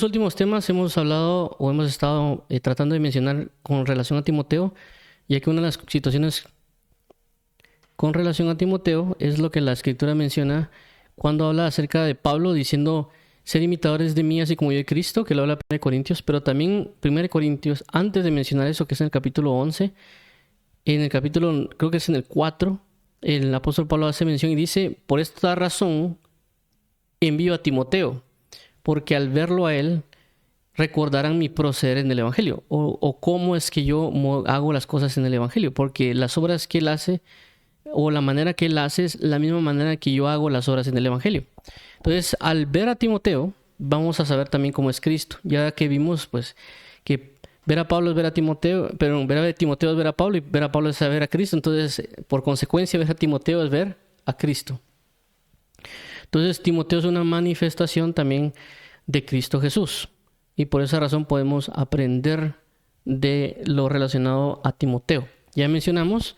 Los últimos temas hemos hablado o hemos estado tratando de mencionar con relación a Timoteo, ya que una de las situaciones con relación a Timoteo es lo que la escritura menciona cuando habla acerca de Pablo diciendo ser imitadores de mí así como yo de Cristo, que lo habla en 1 Corintios, pero también 1 Corintios, antes de mencionar eso, que es en el capítulo 11, en el capítulo, creo que es en el 4, el apóstol Pablo hace mención y dice, por esta razón envío a Timoteo, porque al verlo a él recordarán mi proceder en el Evangelio, o cómo es que yo hago las cosas en el Evangelio, porque las obras que él hace, o la manera que él hace, es la misma manera que yo hago las obras en el Evangelio. Entonces, al ver a Timoteo, vamos a saber también cómo es Cristo, ya que vimos, pues, que ver a Pablo es ver a Timoteo, pero ver a Timoteo es ver a Pablo, y ver a Pablo es ver a Cristo. Entonces, por consecuencia, ver a Timoteo es ver a Cristo. Entonces, Timoteo es una manifestación también de Cristo Jesús. Y por esa razón podemos aprender de lo relacionado a Timoteo. Ya mencionamos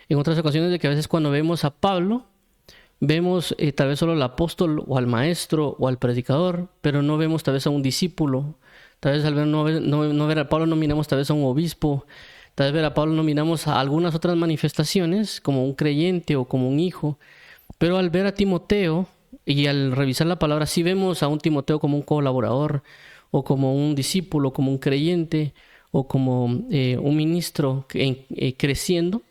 en otras ocasiones de que a veces cuando vemos a Pablo, vemos tal vez solo al apóstol o al maestro o al predicador, pero no vemos tal vez a un discípulo. Tal vez al no ver a Pablo no miramos tal vez a un obispo. Tal vez ver a Pablo no miramos a algunas otras manifestaciones como un creyente o como un hijo. Pero al ver a Timoteo y al revisar la palabra, sí vemos a un Timoteo como un colaborador o como un discípulo, como un creyente o como un ministro creciendo.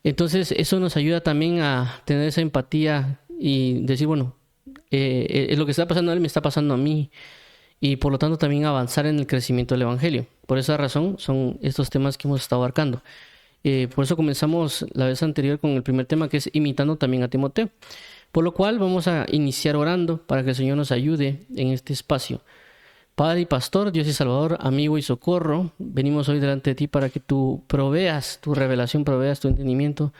Entonces eso nos ayuda también a tener esa empatía y decir, bueno, lo que está pasando a él me está pasando a mí, y por lo tanto también avanzar en el crecimiento del Evangelio. Por esa razón son estos temas que hemos estado abarcando. Por eso comenzamos la vez anterior con el primer tema, que es imitando también a Timoteo. Por lo cual vamos a iniciar orando para que el Señor nos ayude en este espacio. Padre y Pastor, Dios y Salvador, amigo y socorro, venimos hoy delante de ti para que tú proveas tu revelación, proveas tu entendimiento,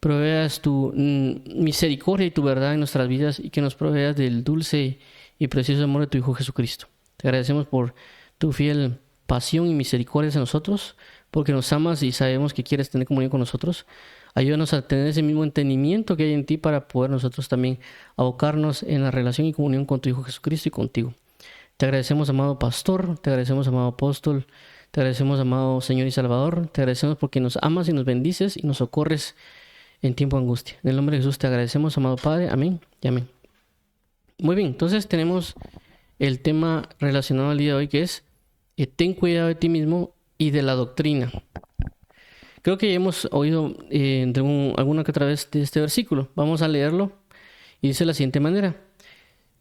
proveas tu misericordia y tu verdad en nuestras vidas, y que nos proveas del dulce y precioso amor de tu Hijo Jesucristo. Te agradecemos por tu fiel pasión y misericordia en nosotros, porque nos amas y sabemos que quieres tener comunión con nosotros. Ayúdanos a tener ese mismo entendimiento que hay en ti para poder nosotros también abocarnos en la relación y comunión con tu Hijo Jesucristo y contigo. Te agradecemos, amado Pastor, te agradecemos, amado Apóstol, te agradecemos, amado Señor y Salvador, te agradecemos porque nos amas y nos bendices y nos socorres en tiempo de angustia. En el nombre de Jesús te agradecemos, amado Padre, amén y amén. Muy bien, entonces tenemos el tema relacionado al día de hoy, que es ten cuidado de ti mismo y de la doctrina. Creo que ya hemos oído alguna que otra vez de este versículo. Vamos a leerlo y dice de la siguiente manera: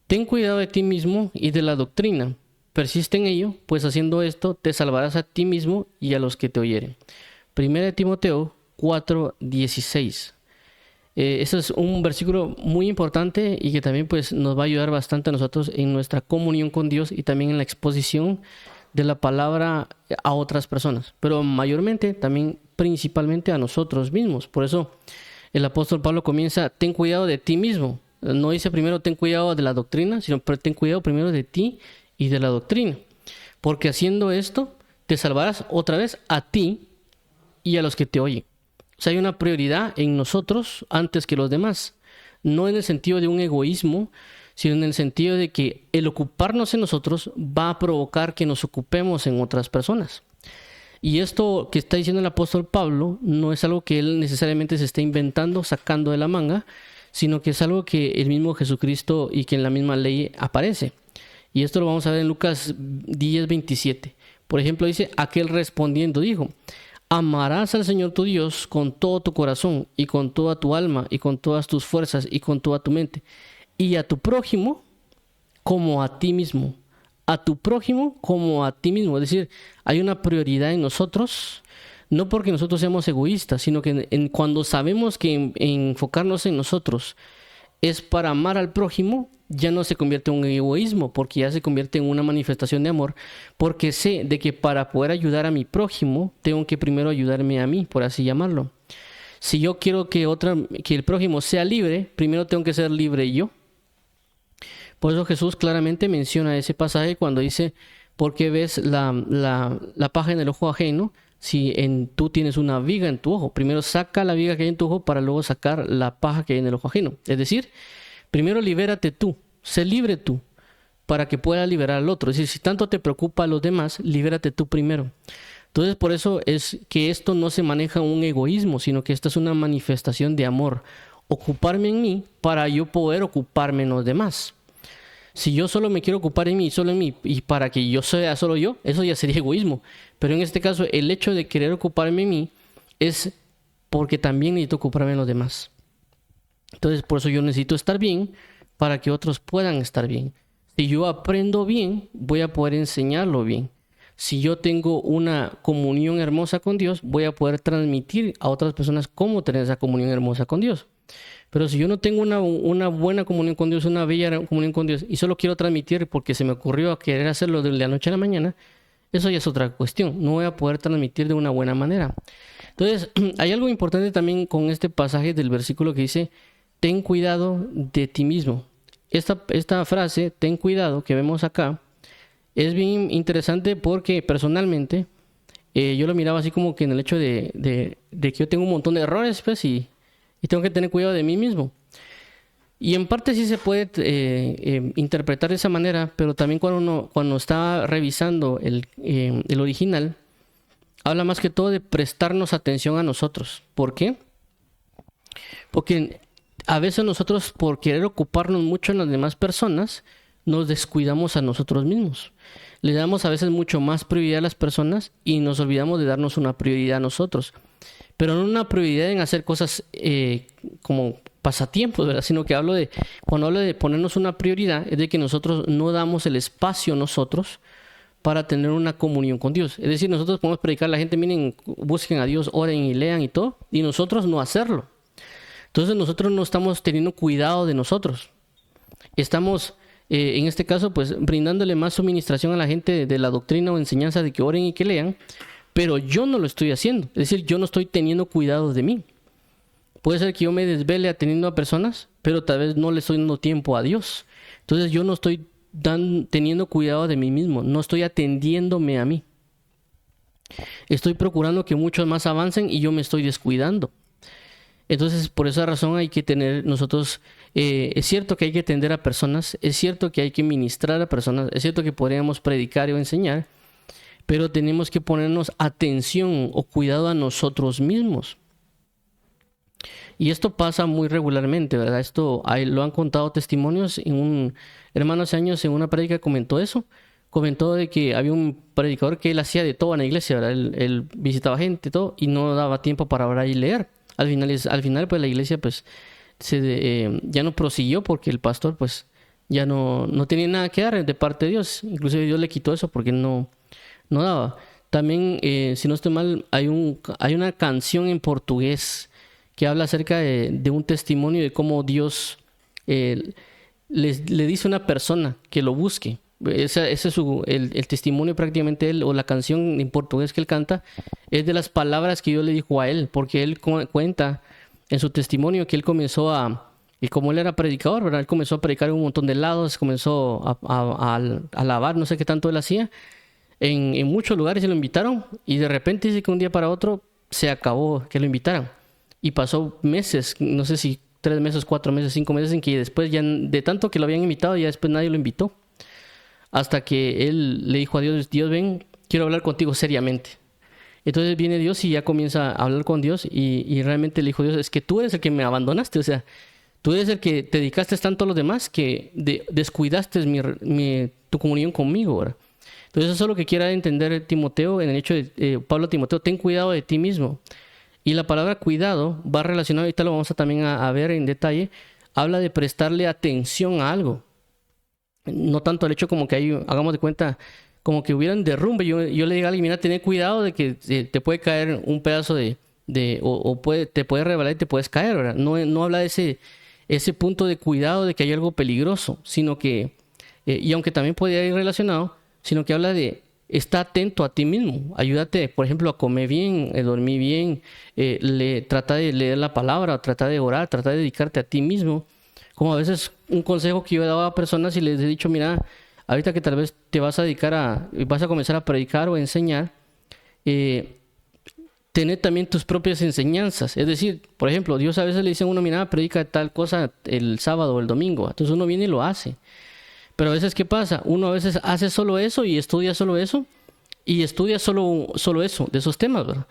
ten cuidado de ti mismo y de la doctrina. Persiste en ello, pues haciendo esto te salvarás a ti mismo y a los que te oyeren. 1 Timoteo 4:16. Este es un versículo muy importante y que también pues, nos va a ayudar bastante a nosotros en nuestra comunión con Dios y también en la exposición de la palabra a otras personas, pero mayormente también principalmente a nosotros mismos. Por eso el apóstol Pablo comienza: ten cuidado de ti mismo. No dice primero ten cuidado de la doctrina, sino ten cuidado primero de ti y de la doctrina, porque haciendo esto te salvarás otra vez a ti y a los que te oyen. O sea, hay una prioridad en nosotros antes que los demás, no en el sentido de un egoísmo, sino en el sentido de que el ocuparnos en nosotros va a provocar que nos ocupemos en otras personas. Y esto que está diciendo el apóstol Pablo no es algo que él necesariamente se esté inventando, sacando de la manga, sino que es algo que el mismo Jesucristo y que en la misma ley aparece. Y esto lo vamos a ver en Lucas 10:27. Por ejemplo, dice: aquel respondiendo dijo: amarás al Señor tu Dios con todo tu corazón y con toda tu alma y con todas tus fuerzas y con toda tu mente, y a tu prójimo como a ti mismo. A tu prójimo como a ti mismo. Es decir, hay una prioridad en nosotros, no porque nosotros seamos egoístas, sino que cuando sabemos que enfocarnos en nosotros es para amar al prójimo, ya no se convierte en un egoísmo, porque ya se convierte en una manifestación de amor, porque sé de que para poder ayudar a mi prójimo, tengo que primero ayudarme a mí, por así llamarlo. Si yo quiero que el prójimo sea libre, primero tengo que ser libre yo. Por eso Jesús claramente menciona ese pasaje cuando dice: ¿por qué ves la paja en el ojo ajeno si tú tienes una viga en tu ojo? Primero saca la viga que hay en tu ojo para luego sacar la paja que hay en el ojo ajeno. Es decir, primero libérate tú, sé libre tú. para que pueda liberar al otro. Es decir, si tanto te preocupa a los demás, libérate tú primero. Entonces, por eso es que esto no se maneja un egoísmo, sino que esta es una manifestación de amor. Ocuparme en mí para yo poder ocuparme en los demás. Si yo solo me quiero ocupar en mí, solo en mí, y para que yo sea solo yo, eso ya sería egoísmo. Pero en este caso, el hecho de querer ocuparme en mí es porque también necesito ocuparme en los demás. Entonces, por eso yo necesito estar bien para que otros puedan estar bien. Si yo aprendo bien, voy a poder enseñarlo bien. Si yo tengo una comunión hermosa con Dios, voy a poder transmitir a otras personas cómo tener esa comunión hermosa con Dios. Pero si yo no tengo una buena comunión con Dios, una bella comunión con Dios, y solo quiero transmitir porque se me ocurrió querer hacerlo de la noche a la mañana, eso ya es otra cuestión. No voy a poder transmitir de una buena manera. Entonces, hay algo importante también con este pasaje del versículo que dice, ten cuidado de ti mismo. Esta frase, ten cuidado, que vemos acá, es bien interesante porque personalmente yo lo miraba así como que en el hecho de que yo tengo un montón de errores, pues, y tengo que tener cuidado de mí mismo. Y en parte sí se puede interpretar de esa manera, pero también cuando está revisando el original, habla más que todo de prestarnos atención a nosotros. ¿Por qué? Porque a veces nosotros, por querer ocuparnos mucho en las demás personas, nos descuidamos a nosotros mismos. Le damos a veces mucho más prioridad a las personas y nos olvidamos de darnos una prioridad a nosotros. Pero no una prioridad en hacer cosas como pasatiempos, ¿verdad? Sino que cuando hablo de ponernos una prioridad, es de que nosotros no damos el espacio nosotros para tener una comunión con Dios. Es decir, nosotros podemos predicar a la gente, miren, busquen a Dios, oren y lean y todo, y nosotros no hacerlo. Entonces nosotros no estamos teniendo cuidado de nosotros. Estamos, en este caso, pues brindándole más suministración a la gente de la doctrina o enseñanza de que oren y que lean, pero yo no lo estoy haciendo. Es decir, yo no estoy teniendo cuidado de mí. Puede ser que yo me desvele atendiendo a personas, pero tal vez no le estoy dando tiempo a Dios. Entonces yo no estoy teniendo cuidado de mí mismo, no estoy atendiéndome a mí. Estoy procurando que muchos más avancen y yo me estoy descuidando. Entonces, por esa razón hay que tener nosotros, es cierto que hay que atender a personas, es cierto que hay que ministrar a personas, es cierto que podríamos predicar o enseñar, pero tenemos que ponernos atención o cuidado a nosotros mismos. Y esto pasa muy regularmente, ¿verdad? Esto lo han contado testimonios. Un hermano hace años en una prédica comentó eso. Comentó de que había un predicador que él hacía de todo en la iglesia, ¿verdad? Él visitaba gente y todo y no daba tiempo para orar y leer. Al final pues la iglesia pues ya no prosiguió porque el pastor pues ya no tenía nada que dar de parte de Dios. Inclusive Dios le quitó eso porque no daba. También, si no estoy mal, hay una canción en portugués que habla acerca de un testimonio de cómo Dios le dice a una persona que lo busque. Ese es el testimonio prácticamente o la canción en portugués que él canta, es de las palabras que Dios le dijo a él, porque él cuenta en su testimonio que él comenzó y como él era predicador, ¿verdad? Él comenzó a predicar en un montón de lados, comenzó a alabar, no sé qué tanto él hacía. En muchos lugares se lo invitaron y de repente dice que un día para otro se acabó que lo invitaran. Y pasó meses, no sé si 3 meses, 4 meses, 5 meses, en que después ya de tanto que lo habían invitado, ya después nadie lo invitó. Hasta que él le dijo a Dios, Dios ven, quiero hablar contigo seriamente. Entonces viene Dios y ya comienza a hablar con Dios y realmente le dijo Dios, es que tú eres el que me abandonaste, o sea, tú eres el que te dedicaste tanto a los demás que descuidaste tu comunión conmigo, ¿verdad? Entonces eso es lo que quiera entender Timoteo en el hecho de Pablo a Timoteo, ten cuidado de ti mismo. Y la palabra cuidado va relacionado, ahorita lo vamos también a ver en detalle, habla de prestarle atención a algo. No tanto el hecho como que hagamos de cuenta, como que hubiera un derrumbe. Yo le digo a alguien, mira, ten cuidado de que te puede caer un pedazo te puede rebalar y te puedes caer, ¿verdad? No habla de ese punto de cuidado de que hay algo peligroso, sino que, y aunque también podría ir relacionado, sino que habla de está atento a ti mismo, ayúdate, por ejemplo, a comer bien, dormir bien, trata de leer la palabra, trata de orar, trata de dedicarte a ti mismo. Como a veces un consejo que yo he dado a personas y les he dicho, mira, ahorita que tal vez te vas a comenzar a predicar o a enseñar, tener también tus propias enseñanzas. Es decir, por ejemplo, Dios a veces le dice a uno, mira, predica tal cosa el sábado o el domingo. Entonces uno viene y lo hace. Pero a veces, ¿qué pasa? Uno a veces hace solo eso y estudia solo eso y estudia solo eso, de esos temas, ¿verdad?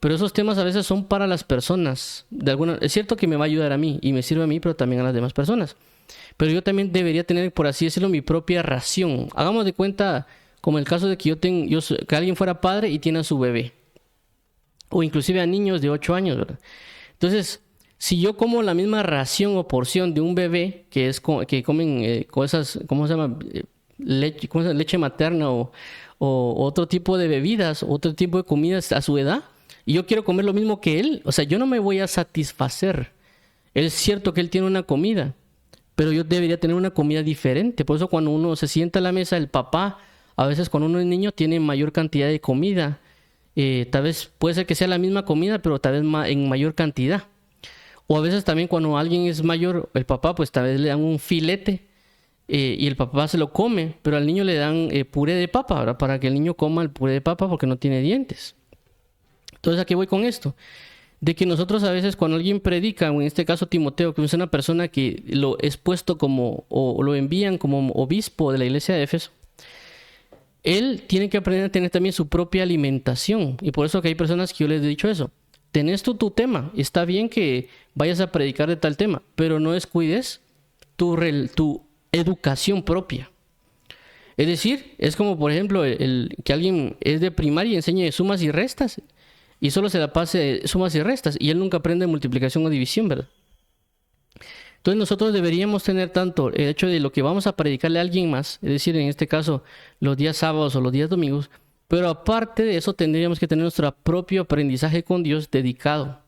Pero esos temas a veces son para las personas. Es cierto que me va a ayudar a mí y me sirve a mí, pero también a las demás personas. Pero yo también debería tener, por así decirlo, mi propia ración. Hagamos de cuenta, como el caso de que que alguien fuera padre y tiene a su bebé. O inclusive a niños de 8 años, ¿verdad? Entonces, si yo como la misma ración o porción de un bebé, que comen cosas, ¿cómo se llama? Leche materna o otro tipo de bebidas, otro tipo de comidas a su edad, y yo quiero comer lo mismo que él, o sea, yo no me voy a satisfacer. Es cierto que él tiene una comida, pero yo debería tener una comida diferente. Por eso cuando uno se sienta a la mesa, el papá, a veces cuando uno es niño, tiene mayor cantidad de comida. Tal vez puede ser que sea la misma comida, pero tal vez en mayor cantidad. O a veces también cuando alguien es mayor, el papá, pues tal vez le dan un filete y el papá se lo come, pero al niño le dan puré de papa, ¿verdad? Para que el niño coma el puré de papa porque no tiene dientes. Entonces, ¿a qué voy con esto? De que nosotros a veces cuando alguien predica, o en este caso Timoteo, que es una persona que lo es puesto como, o lo envían como obispo de la iglesia de Éfeso, él tiene que aprender a tener también su propia alimentación. Y por eso que hay personas que yo les he dicho eso. Tenés tú tu tema. Está bien que vayas a predicar de tal tema, pero no descuides tu educación propia. Es decir, es como por ejemplo que alguien es de primaria y enseñe sumas y restas y solo se la pase sumas y restas y él nunca aprende multiplicación o división, ¿verdad? Entonces nosotros deberíamos tener tanto el hecho de lo que vamos a predicarle a alguien más, es decir, en este caso los días sábados o los días domingos, pero aparte de eso tendríamos que tener nuestro propio aprendizaje con Dios dedicado.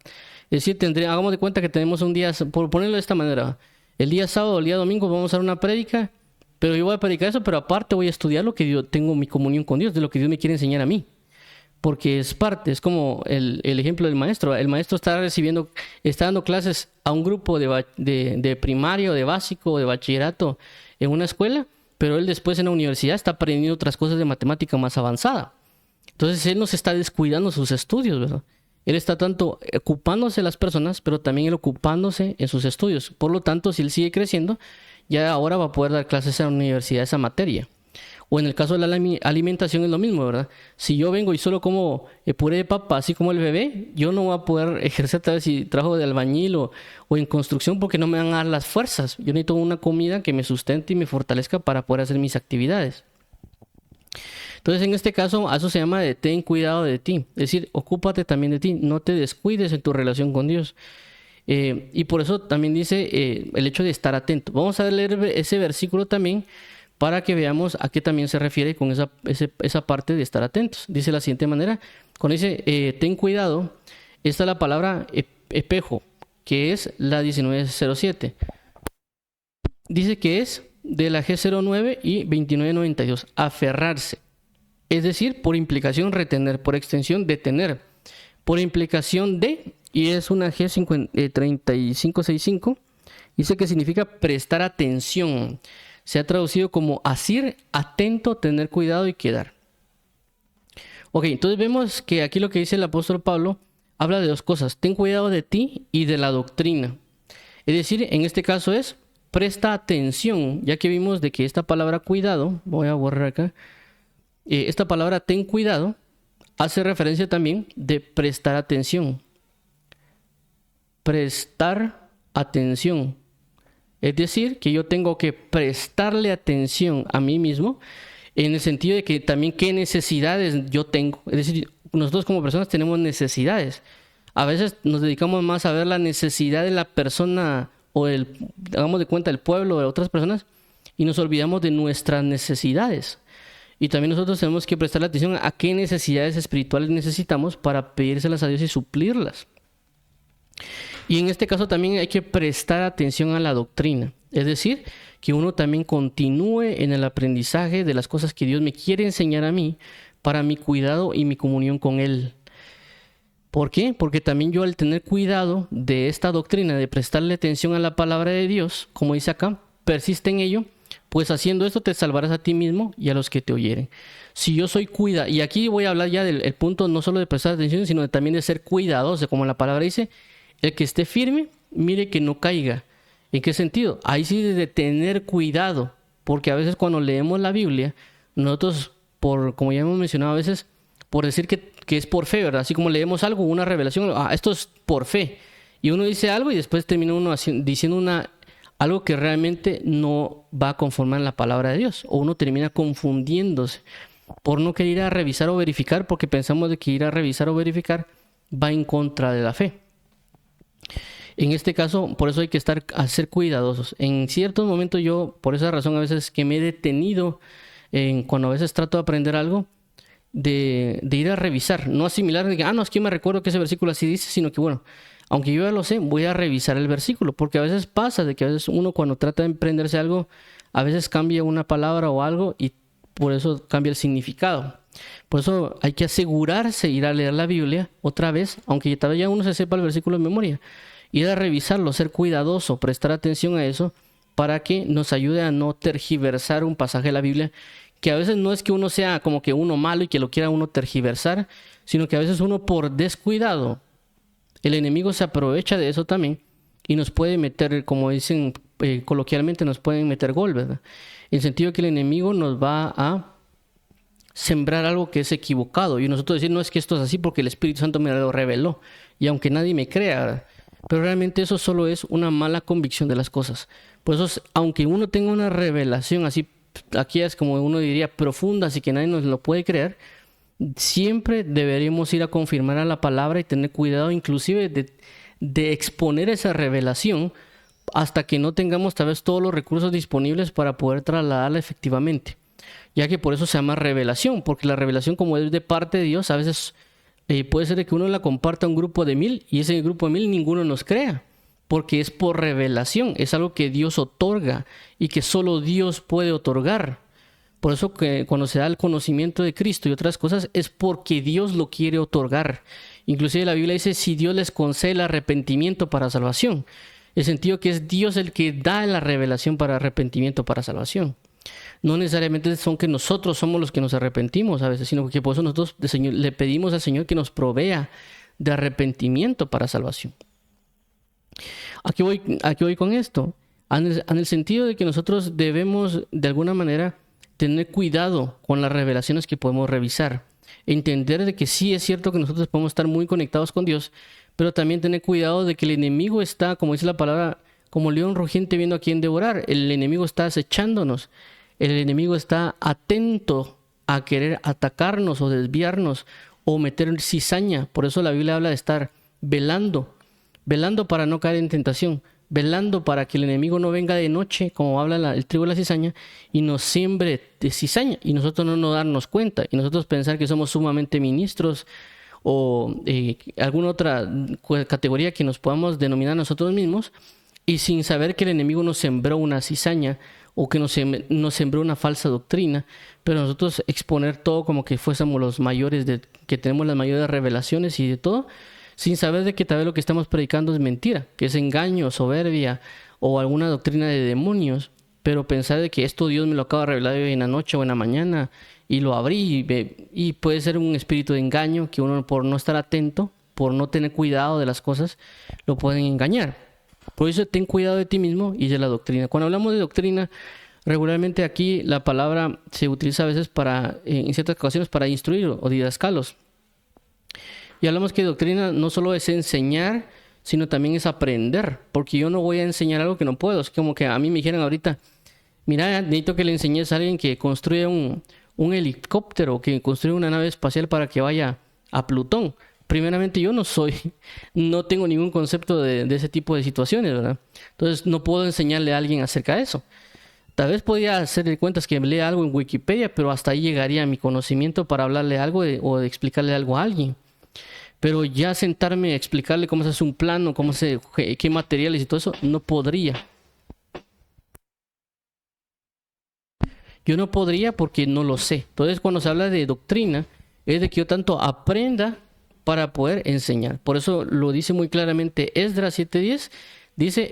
Es decir, hagamos de cuenta que tenemos un día, por ponerlo de esta manera, el día sábado o el día domingo vamos a dar una prédica, pero yo voy a predicar eso, pero aparte voy a estudiar lo que yo tengo mi comunión con Dios, de lo que Dios me quiere enseñar a mí. Porque es parte, es como el ejemplo del maestro. El maestro está dando clases a un grupo de primario, de básico, de bachillerato en una escuela, pero él después en la universidad está aprendiendo otras cosas de matemática más avanzada. Entonces él no se está descuidando sus estudios, ¿verdad? Él está tanto ocupándose de las personas, pero también él ocupándose en sus estudios. Por lo tanto, si él sigue creciendo, ya ahora va a poder dar clases en la universidad de esa materia. O en el caso de la alimentación es lo mismo, ¿verdad? Si yo vengo y solo como puré de papa, así como el bebé, yo no voy a poder ejercer tal vez si trabajo de albañil o en construcción porque no me van a dar las fuerzas. Yo necesito una comida que me sustente y me fortalezca para poder hacer mis actividades. Entonces, en este caso, a eso se llama de ten cuidado de ti. Es decir, ocúpate también de ti. No te descuides en tu relación con Dios. Y por eso también dice el hecho de estar atento. Vamos a leer ese versículo también para que veamos a qué también se refiere con esa parte de estar atentos. Dice de la siguiente manera, cuando dice ten cuidado, esta es la palabra espejo, que es la 1907. Dice que es de la G09 y 2992, aferrarse. Es decir, por implicación retener, por extensión detener, por implicación de, y es una G3565, dice que significa prestar atención. Se ha traducido como asir, atento, tener cuidado y quedar. Ok, entonces vemos que aquí lo que dice el apóstol Pablo habla de dos cosas. Ten cuidado de ti y de la doctrina. Es decir, en este caso es presta atención, ya que vimos de que esta palabra cuidado, voy a borrar acá, esta palabra ten cuidado hace referencia también de prestar atención. Prestar atención. Es decir, que yo tengo que prestarle atención a mí mismo en el sentido de que también qué necesidades yo tengo. Es decir, nosotros como personas tenemos necesidades. A veces nos dedicamos más a ver la necesidad de la persona o hagamos de cuenta, el pueblo o de otras personas y nos olvidamos de nuestras necesidades. Y también nosotros tenemos que prestarle atención a qué necesidades espirituales necesitamos para pedírselas a Dios y suplirlas. Y en este caso también hay que prestar atención a la doctrina. Es decir, que uno también continúe en el aprendizaje de las cosas que Dios me quiere enseñar a mí para mi cuidado y mi comunión con Él. ¿Por qué? Porque también yo al tener cuidado de esta doctrina, de prestarle atención a la palabra de Dios, como dice acá, persiste en ello, pues haciendo esto te salvarás a ti mismo y a los que te oyeren. Si yo soy y aquí voy a hablar ya del punto no solo de prestar atención, sino también de ser cuidadoso, como la palabra dice, el que esté firme, mire que no caiga. ¿En qué sentido? Ahí sí de tener cuidado porque a veces cuando leemos la Biblia, nosotros, como ya hemos mencionado a veces, por decir que es por fe, ¿verdad? Así como leemos algo, una revelación, esto es por fe. Y uno dice algo y después termina uno diciendo algo que realmente no va a conformar la palabra de Dios. O uno termina confundiéndose por no querer ir a revisar o verificar, porque pensamos de que ir a revisar o verificar va en contra de la fe. En este caso, por eso hay que a ser cuidadosos. En ciertos momentos yo, por esa razón, a veces que me he detenido, cuando a veces trato de aprender algo, de ir a revisar, no asimilar, no, es que me recuerdo que ese versículo así dice, sino que bueno, aunque yo ya lo sé, voy a revisar el versículo, porque a veces pasa de que a veces uno cuando trata de emprenderse algo, a veces cambia una palabra o algo y por eso cambia el significado. Por eso hay que asegurarse, ir a leer la Biblia otra vez, aunque tal vez ya uno se sepa el versículo de memoria, ir a revisarlo, ser cuidadoso, prestar atención a eso, para que nos ayude a no tergiversar un pasaje de la Biblia, que a veces no es que uno sea como que uno malo y que lo quiera uno tergiversar, sino que a veces uno por descuidado, el enemigo se aprovecha de eso también y nos puede meter, como dicen coloquialmente, nos pueden meter gol, ¿verdad? En el sentido que el enemigo nos va a sembrar algo que es equivocado y nosotros decir, no, es que esto es así porque el Espíritu Santo me lo reveló, y aunque nadie me crea, ¿verdad? Pero realmente eso solo es una mala convicción de las cosas. Por eso, aunque uno tenga una revelación así, aquí es como uno diría profunda, así que nadie nos lo puede creer, siempre deberíamos ir a confirmar a la palabra y tener cuidado inclusive de exponer esa revelación hasta que no tengamos tal vez todos los recursos disponibles para poder trasladarla efectivamente, ya que por eso se llama revelación, porque la revelación, como es de parte de Dios, a veces puede ser que uno la comparta a un grupo de 1000 y ese grupo de 1000 ninguno nos crea, porque es por revelación, es algo que Dios otorga y que solo Dios puede otorgar. Por eso que cuando se da el conocimiento de Cristo y otras cosas es porque Dios lo quiere otorgar. Inclusive la Biblia dice, si Dios les concede el arrepentimiento para salvación, el sentido que es Dios el que da la revelación para arrepentimiento para salvación. No necesariamente son que nosotros somos los que nos arrepentimos a veces, sino que por eso nosotros le pedimos al Señor que nos provea de arrepentimiento para salvación. Aquí voy con esto, en el sentido de que nosotros debemos de alguna manera tener cuidado con las revelaciones que podemos revisar, entender de que sí es cierto que nosotros podemos estar muy conectados con Dios, pero también tener cuidado de que el enemigo está, como dice la palabra, como león rugiente viendo a quién devorar. El enemigo está acechándonos, el enemigo está atento a querer atacarnos o desviarnos o meter cizaña. Por eso la Biblia habla de estar velando para no caer en tentación, velando para que el enemigo no venga de noche, como habla el trigo de la cizaña, y nos siembre de cizaña, y nosotros no nos darnos cuenta, y nosotros pensar que somos sumamente ministros, o alguna otra categoría que nos podamos denominar nosotros mismos, y sin saber que el enemigo nos sembró una cizaña, o que nos sembró una falsa doctrina, pero nosotros exponer todo como que fuésemos los mayores, que tenemos las mayores revelaciones y de todo, sin saber de que tal vez lo que estamos predicando es mentira, que es engaño, soberbia o alguna doctrina de demonios, pero pensar de que esto Dios me lo acaba de revelar hoy en la noche o en la mañana y lo abrí y puede ser un espíritu de engaño que uno por no estar atento, por no tener cuidado de las cosas, lo pueden engañar. Por eso ten cuidado de ti mismo y de la doctrina. Cuando hablamos de doctrina, regularmente aquí la palabra se utiliza a veces en ciertas ocasiones para instruir o didascalos. Y hablamos que doctrina no solo es enseñar, sino también es aprender, porque yo no voy a enseñar algo que no puedo. Es como que a mí me dijeran ahorita, mira, necesito que le enseñes a alguien que construya un helicóptero, que construya una nave espacial para que vaya a Plutón. Primeramente yo no tengo ningún concepto de ese tipo de situaciones, ¿verdad? Entonces no puedo enseñarle a alguien acerca de eso. Tal vez podría hacerle cuentas que lea algo en Wikipedia, pero hasta ahí llegaría mi conocimiento para hablarle algo o de explicarle algo a alguien. Pero ya sentarme a explicarle cómo se hace un plano, qué materiales y todo eso, no podría. Yo no podría porque no lo sé. Entonces cuando se habla de doctrina, es de que yo tanto aprenda para poder enseñar. Por eso lo dice muy claramente Esdras 7:10, dice,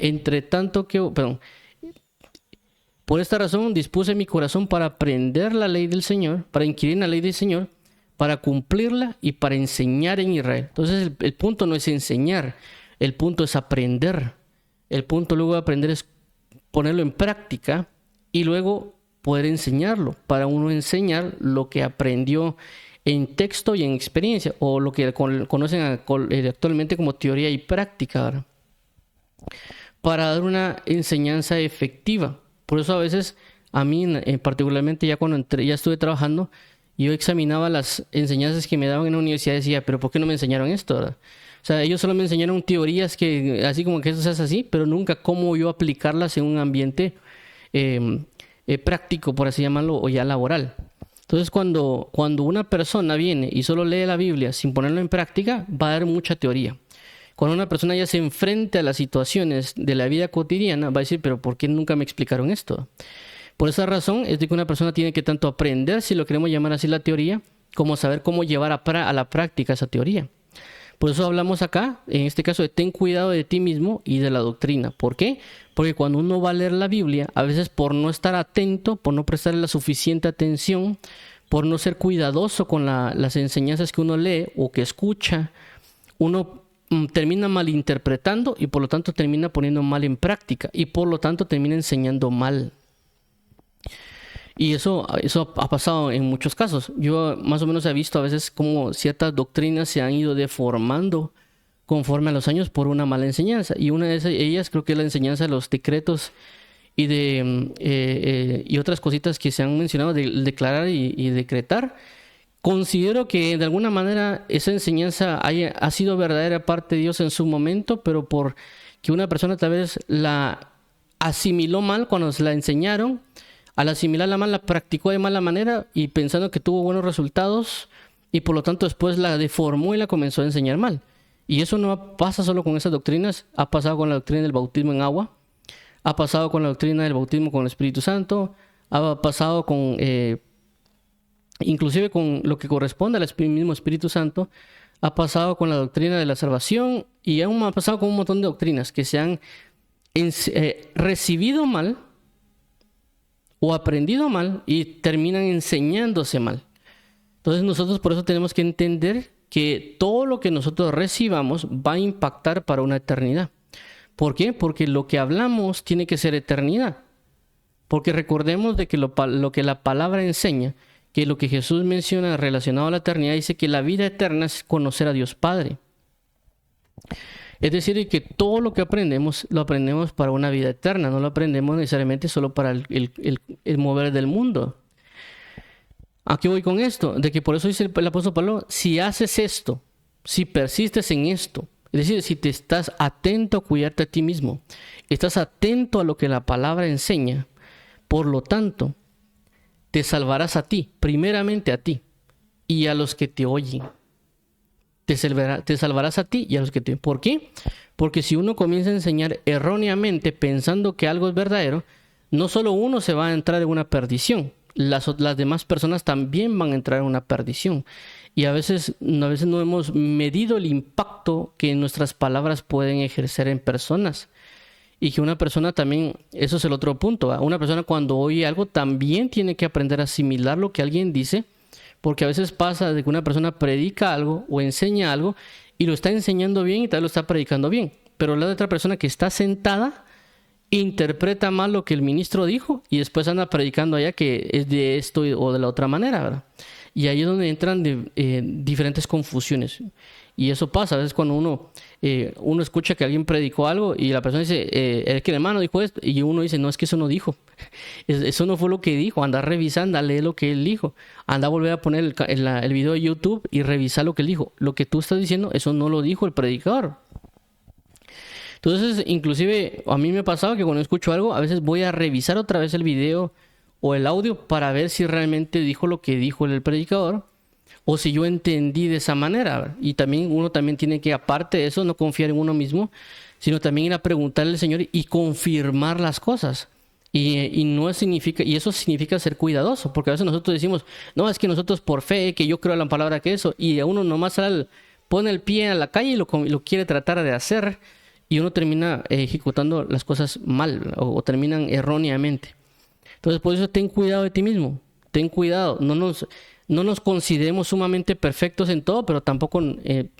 por esta razón dispuse mi corazón para aprender la ley del Señor, para inquirir en la ley del Señor, para cumplirla y para enseñar en Israel. Entonces el punto no es enseñar, el punto es aprender. El punto luego de aprender es ponerlo en práctica y luego poder enseñarlo, para uno enseñar lo que aprendió en texto y en experiencia, o lo que conocen actualmente como teoría y práctica, ¿verdad? Para dar una enseñanza efectiva. Por eso a veces, a mí particularmente ya cuando ya estuve trabajando, yo examinaba las enseñanzas que me daban en la universidad y decía, pero ¿por qué no me enseñaron esto, verdad? O sea, ellos solo me enseñaron teorías que, así como que eso se hace así, pero nunca cómo yo aplicarlas en un ambiente práctico, por así llamarlo, o ya laboral. Entonces, cuando una persona viene y solo lee la Biblia sin ponerlo en práctica, va a dar mucha teoría. Cuando una persona ya se enfrenta a las situaciones de la vida cotidiana, va a decir, pero ¿por qué nunca me explicaron esto? Por esa razón es de que una persona tiene que tanto aprender, si lo queremos llamar así, la teoría, como saber cómo llevar a la práctica esa teoría. Por eso hablamos acá, en este caso, de ten cuidado de ti mismo y de la doctrina. ¿Por qué? Porque cuando uno va a leer la Biblia, a veces por no estar atento, por no prestarle la suficiente atención, por no ser cuidadoso con las enseñanzas que uno lee o que escucha, uno termina malinterpretando y por lo tanto termina poniendo mal en práctica y por lo tanto termina enseñando mal. Y eso ha pasado en muchos casos. Yo más o menos he visto a veces cómo ciertas doctrinas se han ido deformando conforme a los años por una mala enseñanza. Y una de ellas creo que es la enseñanza de los decretos y y otras cositas que se han mencionado, de declarar y decretar. Considero que de alguna manera esa enseñanza ha sido verdadera parte de Dios en su momento, pero por que una persona tal vez la asimiló mal cuando se la enseñaron. Al asimilarla mal, la practicó de mala manera y pensando que tuvo buenos resultados y por lo tanto después la deformó y la comenzó a enseñar mal. Y eso no pasa solo con esas doctrinas, ha pasado con la doctrina del bautismo en agua, ha pasado con la doctrina del bautismo con el Espíritu Santo, ha pasado con, inclusive con lo que corresponde al mismo Espíritu Santo, ha pasado con la doctrina de la salvación y aún ha pasado con un montón de doctrinas que se han recibido mal o aprendido mal y terminan enseñándose mal. Entonces nosotros por eso tenemos que entender que todo lo que nosotros recibamos va a impactar para una eternidad. ¿Por qué? Porque lo que hablamos tiene que ser eternidad. Porque recordemos de que lo que la palabra enseña, que lo que Jesús menciona relacionado a la eternidad, dice que la vida eterna es conocer a Dios Padre. Es decir, que todo lo que aprendemos, lo aprendemos para una vida eterna, no lo aprendemos necesariamente solo para el mover del mundo. ¿A qué voy con esto? De que por eso dice el apóstol Pablo, si haces esto, si persistes en esto, es decir, si te estás atento a cuidarte a ti mismo, estás atento a lo que la palabra enseña, por lo tanto, te salvarás a ti, primeramente a ti, y a los que te oyen. Te salvarás a ti y a los que te... ¿Por qué? Porque si uno comienza a enseñar erróneamente pensando que algo es verdadero, no solo uno se va a entrar en una perdición, las demás personas también van a entrar en una perdición. Y a veces no hemos medido el impacto que nuestras palabras pueden ejercer en personas. Y que una persona también, eso es el otro punto, ¿va? Una persona cuando oye algo también tiene que aprender a asimilar lo que alguien dice. Porque a veces pasa de que una persona predica algo o enseña algo y lo está enseñando bien y tal vez lo está predicando bien. Pero la otra persona que está sentada interpreta mal lo que el ministro dijo y después anda predicando allá que es de esto o de la otra manera, ¿verdad? Y ahí es donde entran diferentes confusiones. Y eso pasa a veces cuando uno escucha que alguien predicó algo y la persona dice, es que el hermano dijo esto, y uno dice, no, es que eso no dijo. Eso no fue lo que dijo. Anda revisando, lee lo que él dijo. Anda a volver a poner el video de YouTube y revisar lo que él dijo. Lo que tú estás diciendo, eso no lo dijo el predicador. Entonces, inclusive, a mí me ha pasado que cuando escucho algo, a veces voy a revisar otra vez el video o el audio para ver si realmente dijo lo que dijo el predicador o si yo entendí de esa manera. Y también uno también tiene que, aparte de eso, no confiar en uno mismo, sino también ir a preguntarle al Señor y confirmar las cosas. Y eso significa ser cuidadoso, porque a veces nosotros decimos, no, es que nosotros por fe, que yo creo en la palabra que eso, y a uno nomás pone el pie en la calle y lo quiere tratar de hacer, y uno termina ejecutando las cosas mal o terminan erróneamente. Entonces, por eso ten cuidado de ti mismo, ten cuidado, no nos consideremos sumamente perfectos en todo, pero tampoco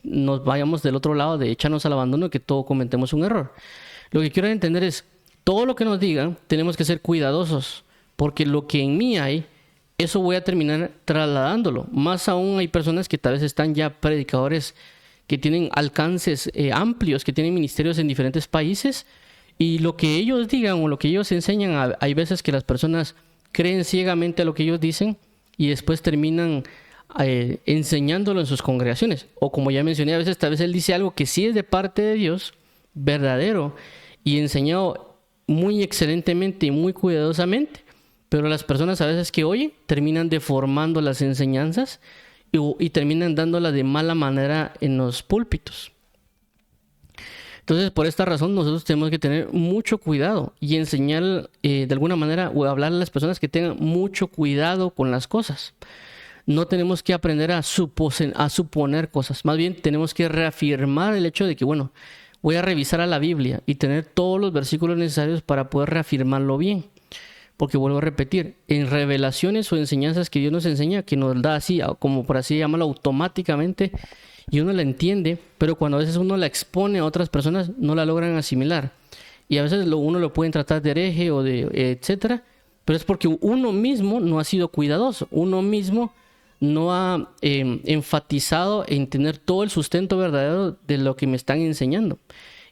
nos vayamos del otro lado de echarnos al abandono y que todo cometemos un error. Lo que quiero entender es, todo lo que nos digan, tenemos que ser cuidadosos, porque lo que en mí hay, eso voy a terminar trasladándolo. Más aún hay personas que tal vez están ya predicadores que tienen alcances amplios, que tienen ministerios en diferentes países, y lo que ellos digan o lo que ellos enseñan, hay veces que las personas creen ciegamente a lo que ellos dicen y después terminan enseñándolo en sus congregaciones. O como ya mencioné, a veces tal vez él dice algo que sí es de parte de Dios, verdadero, y enseñado muy excelentemente y muy cuidadosamente, pero las personas a veces que oyen terminan deformando las enseñanzas y terminan dándolas de mala manera en los púlpitos. Entonces, por esta razón, nosotros tenemos que tener mucho cuidado y enseñar de alguna manera o hablar a las personas que tengan mucho cuidado con las cosas. No tenemos que aprender a suponer cosas. Más bien, tenemos que reafirmar el hecho de que, bueno, voy a revisar a la Biblia y tener todos los versículos necesarios para poder reafirmarlo bien. Porque vuelvo a repetir, en revelaciones o enseñanzas que Dios nos enseña, que nos da así, como por así llamarlo, automáticamente, y uno la entiende, pero cuando a veces uno la expone a otras personas, no la logran asimilar. Y a veces uno lo pueden tratar de hereje o de etcétera, pero es porque uno mismo no ha sido cuidadoso, uno mismo no ha enfatizado en tener todo el sustento verdadero de lo que me están enseñando.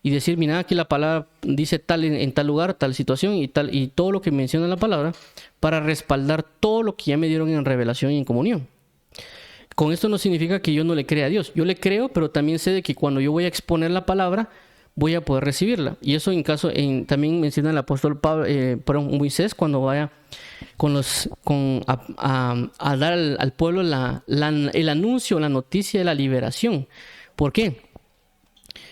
Y decir, mira, aquí la palabra dice tal en tal lugar, tal situación y tal, y todo lo que menciona la palabra, para respaldar todo lo que ya me dieron en revelación y en comunión. Con esto no significa que yo no le crea a Dios. Yo le creo, pero también sé de que cuando yo voy a exponer la palabra, voy a poder recibirla. Y eso también menciona el apóstol Moisés cuando vaya a dar al pueblo el anuncio, la noticia de la liberación. ¿Por qué?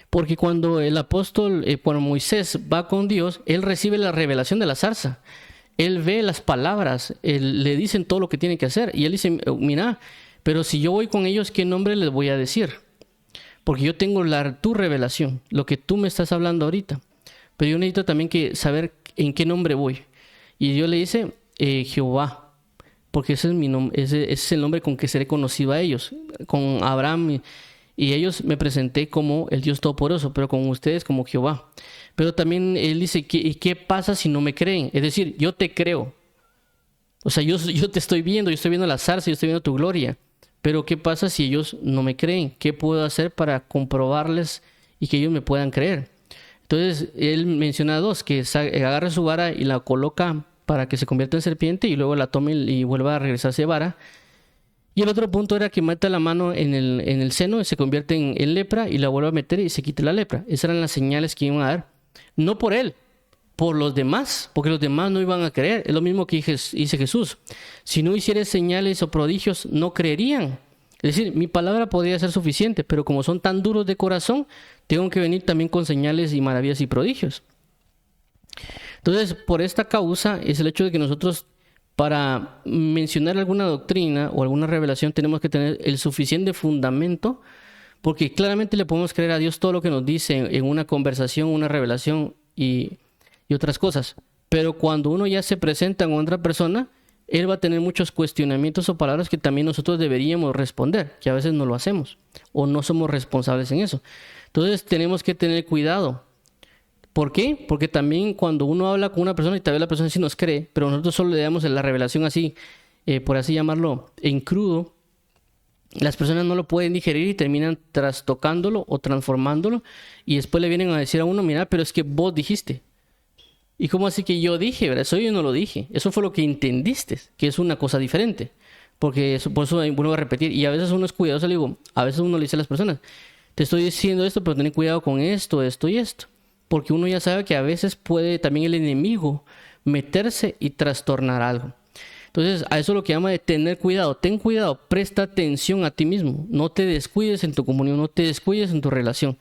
Porque cuando el apóstol Moisés va con Dios, él recibe la revelación de la zarza. Él ve las palabras, le dicen todo lo que tiene que hacer. Y él dice, mira, pero si yo voy con ellos, ¿qué nombre les voy a decir? Porque yo tengo tu revelación, lo que tú me estás hablando ahorita. Pero yo necesito también saber en qué nombre voy. Y Dios le dice, Jehová, porque ese es mi nombre, ese es el nombre con que seré conocido a ellos. Con Abraham y ellos me presenté como el Dios Todopoderoso, pero con ustedes como Jehová. Pero también él dice, ¿y qué pasa si no me creen? Es decir, yo te creo. O sea, yo te estoy viendo la zarza, yo estoy viendo tu gloria. Pero ¿qué pasa si ellos no me creen? ¿Qué puedo hacer para comprobarles y que ellos me puedan creer? Entonces, él menciona dos, que agarre su vara y la coloca para que se convierta en serpiente y luego la tome y vuelva a regresarse vara. Y el otro punto era que meta la mano en el seno y se convierte en lepra y la vuelve a meter y se quite la lepra. Esas eran las señales que iban a dar. No por él, por los demás, porque los demás no iban a creer. Es lo mismo que dice Jesús. Si no hicieres señales o prodigios, no creerían. Es decir, mi palabra podría ser suficiente, pero como son tan duros de corazón, tengo que venir también con señales y maravillas y prodigios. Entonces, por esta causa es el hecho de que nosotros, para mencionar alguna doctrina o alguna revelación, tenemos que tener el suficiente fundamento, porque claramente le podemos creer a Dios todo lo que nos dice en una conversación, una revelación y otras cosas. Pero cuando uno ya se presenta con otra persona, él va a tener muchos cuestionamientos o palabras que también nosotros deberíamos responder, que a veces no lo hacemos o no somos responsables en eso. Entonces tenemos que tener cuidado. ¿Por qué? Porque también cuando uno habla con una persona y tal vez la persona sí nos cree, pero nosotros solo le damos la revelación así, por así llamarlo, en crudo, las personas no lo pueden digerir y terminan trastocándolo o transformándolo y después le vienen a decir a uno, mira, pero es que vos dijiste. ¿Y cómo así que yo dije? ¿Verdad? Eso yo no lo dije. Eso fue lo que entendiste, que es una cosa diferente. Porque por eso vuelvo a repetir. Y a veces uno es cuidadoso, le digo, a veces uno le dice a las personas, te estoy diciendo esto, pero ten cuidado con esto, esto y esto. Porque uno ya sabe que a veces puede también el enemigo meterse y trastornar algo. Entonces, a eso es lo que llama de tener cuidado. Ten cuidado, presta atención a ti mismo. No te descuides en tu comunión, no te descuides en tu relación.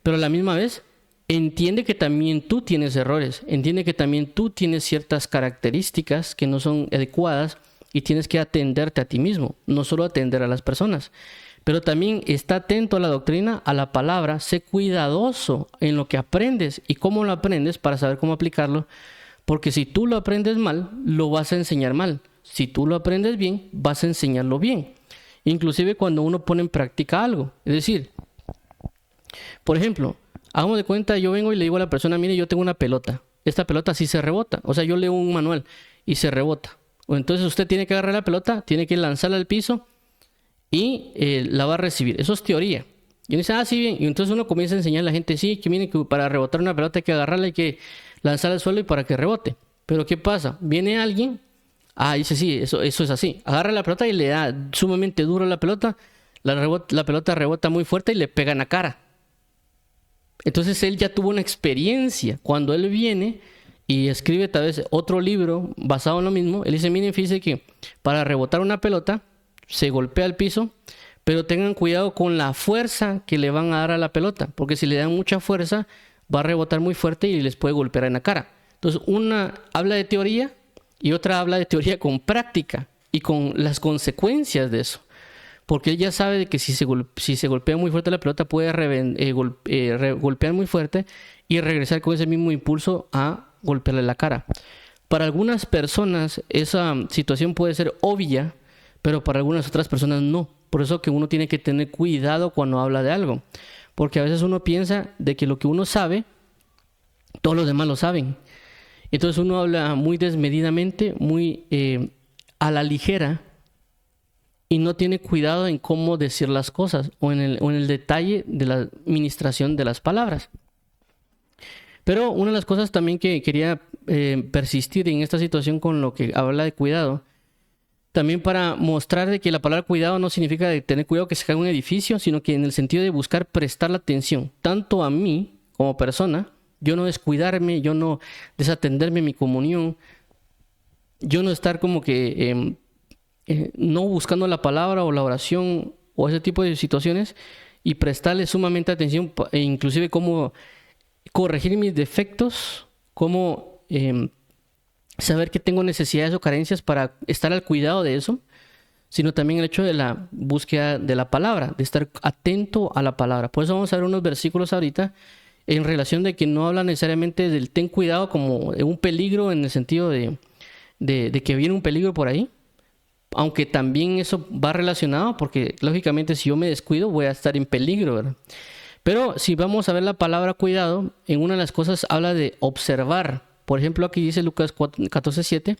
Pero a la misma vez, entiende que también tú tienes errores. Entiende que también tú tienes ciertas características que no son adecuadas y tienes que atenderte a ti mismo, no solo atender a las personas. Pero también está atento a la doctrina, a la palabra. Sé cuidadoso en lo que aprendes y cómo lo aprendes para saber cómo aplicarlo. Porque si tú lo aprendes mal, lo vas a enseñar mal. Si tú lo aprendes bien, vas a enseñarlo bien. Inclusive cuando uno pone en práctica algo. Es decir, por ejemplo, hagamos de cuenta, yo vengo y le digo a la persona, mire, yo tengo una pelota. Esta pelota sí se rebota. O sea, yo leo un manual y se rebota. O entonces usted tiene que agarrar la pelota, tiene que lanzarla al piso y la va a recibir. Eso es teoría. Y uno dice, sí, bien. Y entonces uno comienza a enseñar a la gente, sí, que miren que para rebotar una pelota hay que agarrarla, hay que lanzarla al suelo y para que rebote. Pero ¿qué pasa? Viene alguien, dice, sí, eso es así. Agarra la pelota y le da sumamente duro a la pelota, la pelota rebota muy fuerte y le pega en la cara. Entonces él ya tuvo una experiencia. Cuando él viene y escribe tal vez otro libro basado en lo mismo, él dice, miren, fíjense que para rebotar una pelota se golpea el piso, pero tengan cuidado con la fuerza que le van a dar a la pelota, porque si le dan mucha fuerza va a rebotar muy fuerte y les puede golpear en la cara. Entonces una habla de teoría y otra habla de teoría con práctica y con las consecuencias de eso. Porque él ya sabe de que si se golpea muy fuerte la pelota puede golpear muy fuerte y regresar con ese mismo impulso a golpearle la cara. Para algunas personas esa situación puede ser obvia, pero para algunas otras personas no. Por eso que uno tiene que tener cuidado cuando habla de algo. Porque a veces uno piensa de que lo que uno sabe, todos los demás lo saben. Entonces uno habla muy desmedidamente, muy a la ligera, y no tiene cuidado en cómo decir las cosas o en el detalle de la administración de las palabras. Pero una de las cosas también que quería persistir en esta situación con lo que habla de cuidado, también para mostrar de que la palabra cuidado no significa de tener cuidado que se caiga un edificio, sino que en el sentido de buscar prestar la atención, tanto a mí como persona, yo no descuidarme, yo no desatenderme en mi comunión, yo no estar como que no buscando la palabra o la oración o ese tipo de situaciones y prestarle sumamente atención e inclusive cómo corregir mis defectos, cómo saber que tengo necesidades o carencias para estar al cuidado de eso, sino también el hecho de la búsqueda de la palabra, de estar atento a la palabra. Por eso vamos a ver unos versículos ahorita en relación de que no habla necesariamente del ten cuidado como de un peligro en el sentido de que viene un peligro por ahí, aunque también eso va relacionado porque lógicamente si yo me descuido voy a estar en peligro, ¿verdad? Pero si vamos a ver la palabra cuidado, en una de las cosas habla de observar. Por ejemplo, aquí dice Lucas 14:7,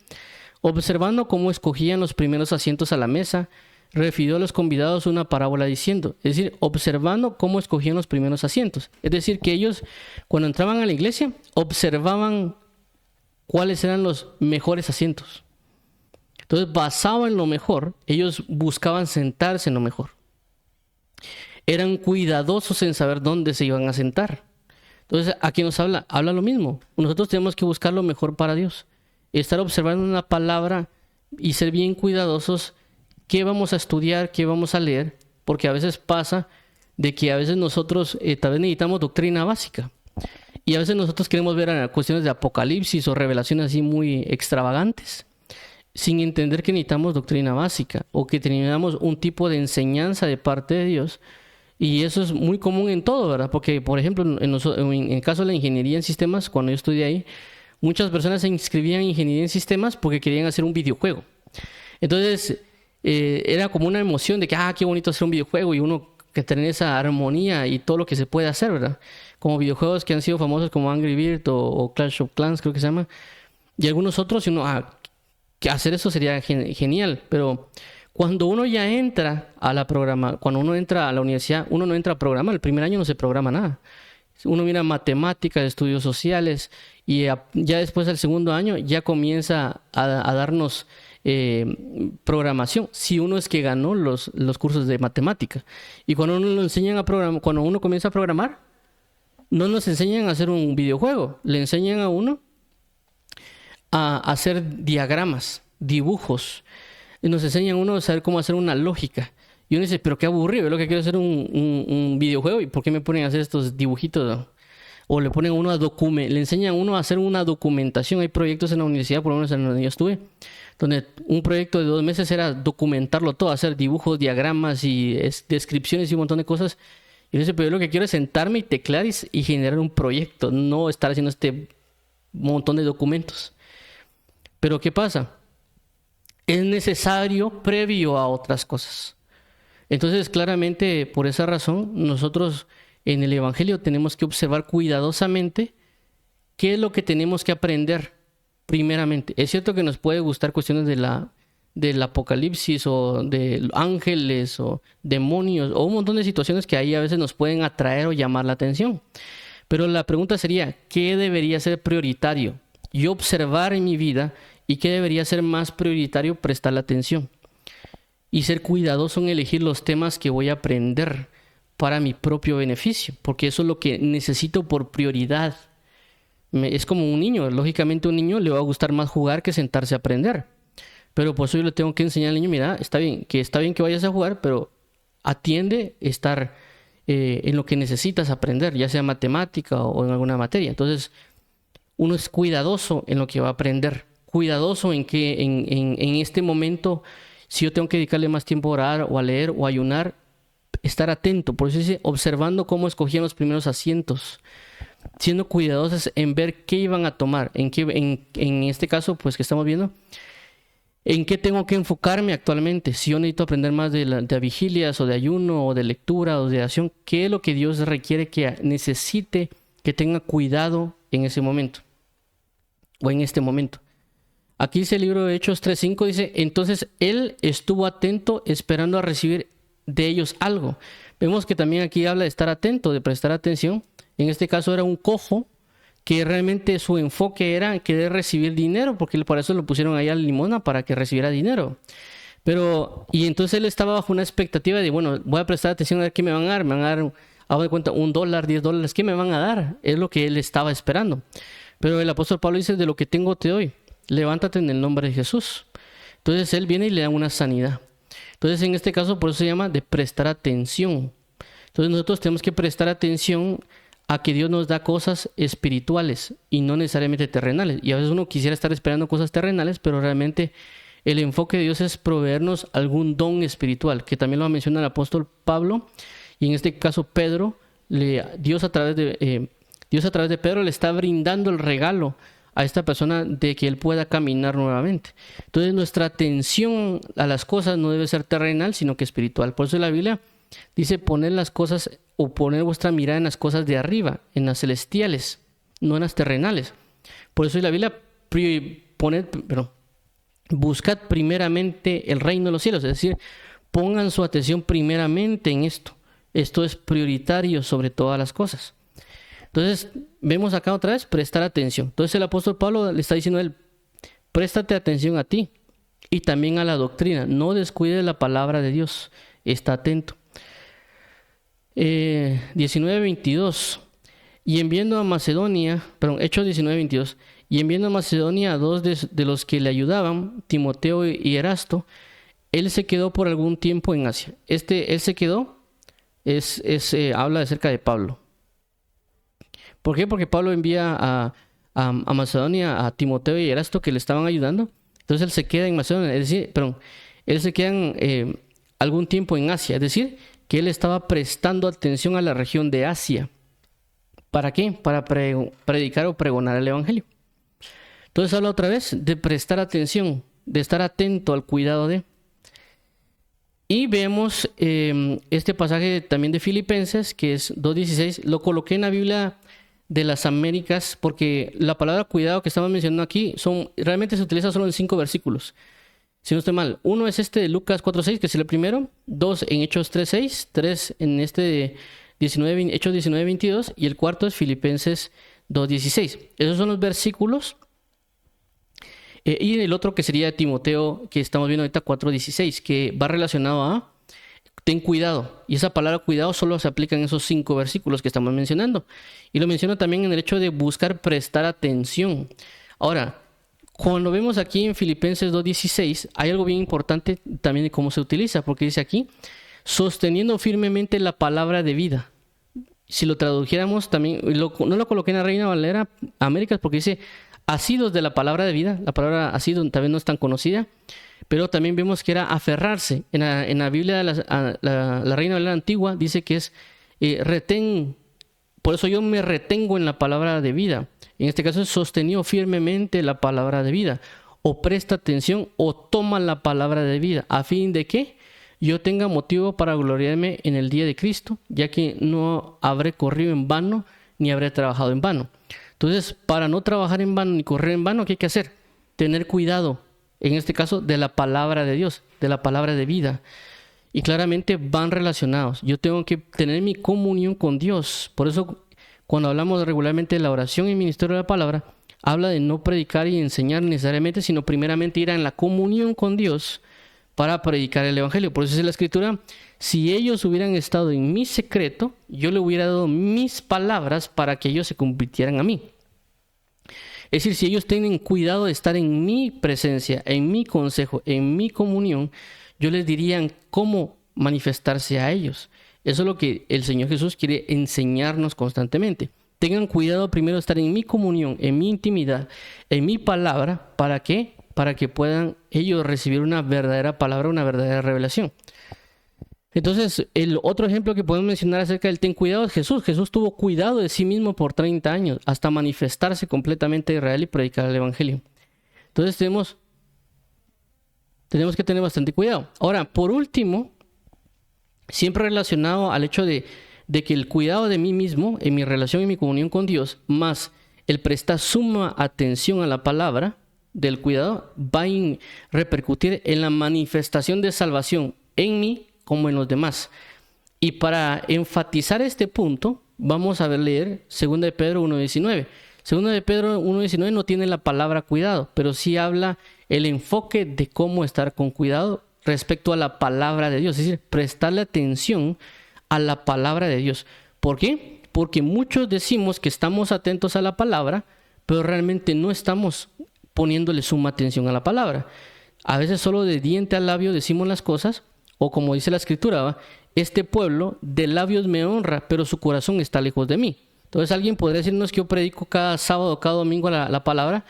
observando cómo escogían los primeros asientos a la mesa, refirió a los convidados una parábola diciendo, es decir, observando cómo escogían los primeros asientos. Es decir, que ellos cuando entraban a la iglesia observaban cuáles eran los mejores asientos. Entonces, basado en lo mejor, ellos buscaban sentarse en lo mejor. Eran cuidadosos en saber dónde se iban a sentar. Entonces, aquí nos habla lo mismo. Nosotros tenemos que buscar lo mejor para Dios. Estar observando una palabra y ser bien cuidadosos qué vamos a estudiar, qué vamos a leer, porque a veces pasa de que a veces nosotros tal vez necesitamos doctrina básica. Y a veces nosotros queremos ver cuestiones de apocalipsis o revelaciones así muy extravagantes, sin entender que necesitamos doctrina básica o que necesitamos un tipo de enseñanza de parte de Dios. Y eso es muy común en todo, ¿verdad? Porque, por ejemplo, en el caso de la ingeniería en sistemas, cuando yo estudié ahí, muchas personas se inscribían en ingeniería en sistemas porque querían hacer un videojuego. Entonces, era como una emoción de que, qué bonito hacer un videojuego y uno que tener esa armonía y todo lo que se puede hacer, ¿verdad? Como videojuegos que han sido famosos como Angry Birds o Clash of Clans, creo que se llama, y algunos otros, y uno, que hacer eso sería genial, pero cuando uno ya entra a la cuando uno entra a la universidad, uno no entra a programar, el primer año no se programa nada. Uno mira matemáticas, estudios sociales, y ya después del segundo año ya comienza a darnos programación, si uno es que ganó los cursos de matemática. Y cuando uno lo enseñan a programar, cuando uno comienza a programar, no nos enseñan a hacer un videojuego, le enseñan a uno a hacer diagramas, dibujos, y nos enseñan a uno a saber cómo hacer una lógica. Y uno dice, pero qué aburrido, es lo que quiero hacer un videojuego, ¿y por qué me ponen a hacer estos dibujitos? O le ponen a uno le enseñan a uno a hacer una documentación. Hay proyectos en la universidad, por lo menos en donde yo estuve, donde un proyecto de 2 meses era documentarlo todo, hacer dibujos, diagramas y descripciones y un montón de cosas. Y yo dice, pero yo lo que quiero es sentarme y teclear y generar un proyecto, no estar haciendo este montón de documentos. Pero ¿qué pasa? Es necesario previo a otras cosas. Entonces, claramente, por esa razón, nosotros en el Evangelio tenemos que observar cuidadosamente qué es lo que tenemos que aprender primeramente. Es cierto que nos puede gustar cuestiones del apocalipsis o de ángeles o demonios o un montón de situaciones que ahí a veces nos pueden atraer o llamar la atención. Pero la pregunta sería, ¿qué debería ser prioritario? Yo observar en mi vida y qué debería ser más prioritario prestarle atención. Y ser cuidadoso en elegir los temas que voy a aprender para mi propio beneficio, porque eso es lo que necesito por prioridad. Es como un niño, lógicamente a un niño le va a gustar más jugar que sentarse a aprender. Pero por eso yo le tengo que enseñar al niño, mira, está bien que vayas a jugar, pero atiende a estar en lo que necesitas aprender, ya sea matemática o en alguna materia. Entonces, uno es cuidadoso en lo que va a aprender, cuidadoso en que en este momento, si yo tengo que dedicarle más tiempo a orar o a leer o a ayunar, estar atento. Por eso dice, observando cómo escogían los primeros asientos, siendo cuidadosos en ver qué iban a tomar, en este caso, pues que estamos viendo, en qué tengo que enfocarme actualmente. Si yo necesito aprender más de vigilias o de ayuno o de lectura o de oración, ¿qué es lo que Dios requiere que necesite que tenga cuidado en ese momento o en este momento? Aquí dice el libro de Hechos 3:5, dice, entonces él estuvo atento esperando a recibir de ellos algo. Vemos que también aquí habla de estar atento, de prestar atención. En este caso era un cojo que realmente su enfoque era querer recibir dinero, porque por eso lo pusieron ahí a la limosna, para que recibiera dinero. Y entonces él estaba bajo una expectativa de, bueno, voy a prestar atención a ver qué me van a dar. Me van a dar, hago de cuenta, $1, $10, ¿qué me van a dar? Es lo que él estaba esperando. Pero el apóstol Pablo dice, de lo que tengo te doy, levántate en el nombre de Jesús. Entonces él viene y le da una sanidad. Entonces en este caso por eso se llama de prestar atención. Entonces nosotros tenemos que prestar atención a que Dios nos da cosas espirituales y no necesariamente terrenales. Y a veces uno quisiera estar esperando cosas terrenales, pero realmente el enfoque de Dios es proveernos algún don espiritual, que también lo menciona el apóstol Pablo, y en este caso Pedro, Dios a través de Pedro le está brindando el regalo a esta persona de que él pueda caminar nuevamente. Entonces nuestra atención a las cosas no debe ser terrenal, sino que espiritual. Por eso la Biblia dice poner las cosas o poner vuestra mirada en las cosas de arriba, en las celestiales, no en las terrenales. Por eso la Biblia buscad primeramente el reino de los cielos, es decir, pongan su atención primeramente en esto. Esto es prioritario sobre todas las cosas. Entonces, vemos acá otra vez, prestar atención. Entonces el apóstol Pablo le está diciendo a él, préstate atención a ti y también a la doctrina. No descuides la palabra de Dios. Está atento. 19:22. Y enviando a Macedonia, Hechos 19:22. Y enviando a Macedonia a dos de los que le ayudaban, Timoteo y Erasto, él se quedó por algún tiempo en Asia. Él se quedó, habla acerca de Pablo. ¿Por qué? Porque Pablo envía a Macedonia a Timoteo y Erasto que le estaban ayudando. Entonces él se queda en Macedonia, él se queda algún tiempo en Asia. Es decir, que él estaba prestando atención a la región de Asia. ¿Para qué? Para predicar o pregonar el evangelio. Entonces habla otra vez de prestar atención, de estar atento al cuidado de. Y vemos este pasaje también de Filipenses, que es 2:16. Lo coloqué en la Biblia de las Américas, porque la palabra cuidado que estamos mencionando aquí realmente se utiliza solo en 5 versículos. Si no estoy mal, uno es este de Lucas 4:6, que es el primero, 2 en Hechos 3:6, 3 en este de Hechos 19:22, y el cuarto es Filipenses 2:16. Esos son los versículos. Y el otro que sería Timoteo, que estamos viendo ahorita, 4:16, que va relacionado a ten cuidado. Y esa palabra cuidado solo se aplica en esos 5 versículos que estamos mencionando. Y lo menciona también en el hecho de buscar prestar atención. Ahora, cuando vemos aquí en Filipenses 2:16, hay algo bien importante también de cómo se utiliza, porque dice aquí, sosteniendo firmemente la palabra de vida. Si lo tradujéramos también, no lo coloqué en la Reina Valera Américas porque dice asidos de la palabra de vida. La palabra asido también no es tan conocida, pero también vemos que era aferrarse. En la Biblia de la Reina Valera Antigua dice que es retén. Por eso yo me retengo en la palabra de vida. En este caso es sostenido firmemente la palabra de vida. O presta atención o toma la palabra de vida. ¿A fin de que yo tenga motivo para gloriarme en el día de Cristo? Ya que no habré corrido en vano ni habré trabajado en vano. Entonces, para no trabajar en vano ni correr en vano, ¿qué hay que hacer? Tener cuidado, en este caso, de la palabra de Dios, de la palabra de vida. Y claramente van relacionados. Yo tengo que tener mi comunión con Dios. Por eso, cuando hablamos regularmente de la oración y el ministerio de la palabra, habla de no predicar y enseñar necesariamente, sino primeramente ir en la comunión con Dios para predicar el evangelio. Por eso dice la escritura, si ellos hubieran estado en mi secreto, yo le hubiera dado mis palabras para que ellos se convirtieran a mí. Es decir, si ellos tienen cuidado de estar en mi presencia, en mi consejo, en mi comunión, yo les diría cómo manifestarse a ellos. Eso es lo que el Señor Jesús quiere enseñarnos constantemente. Tengan cuidado primero de estar en mi comunión, en mi intimidad, en mi palabra. ¿Para qué? Para que puedan ellos recibir una verdadera palabra, una verdadera revelación. Entonces, el otro ejemplo que podemos mencionar acerca del ten cuidado es Jesús. Jesús tuvo cuidado de sí mismo por 30 años, hasta manifestarse completamente a Israel y predicar el evangelio. Entonces, tenemos que tener bastante cuidado. Ahora, por último, siempre relacionado al hecho de que el cuidado de mí mismo, en mi relación y mi comunión con Dios, más el prestar suma atención a la palabra del cuidado, va a repercutir en la manifestación de salvación en mí como en los demás. Y para enfatizar este punto, vamos a leer 2 de Pedro 1.19. 2 de Pedro 1.19 no tiene la palabra cuidado, pero sí habla el enfoque de cómo estar con cuidado respecto a la palabra de Dios. Es decir, prestarle atención a la palabra de Dios. ¿Por qué? Porque muchos decimos que estamos atentos a la palabra, pero realmente no estamos poniéndole suma atención a la palabra. A veces solo de diente al labio decimos las cosas, o como dice la escritura, este pueblo de labios me honra, pero su corazón está lejos de mí. Entonces alguien podría decirnos que yo predico cada sábado, cada domingo la palabra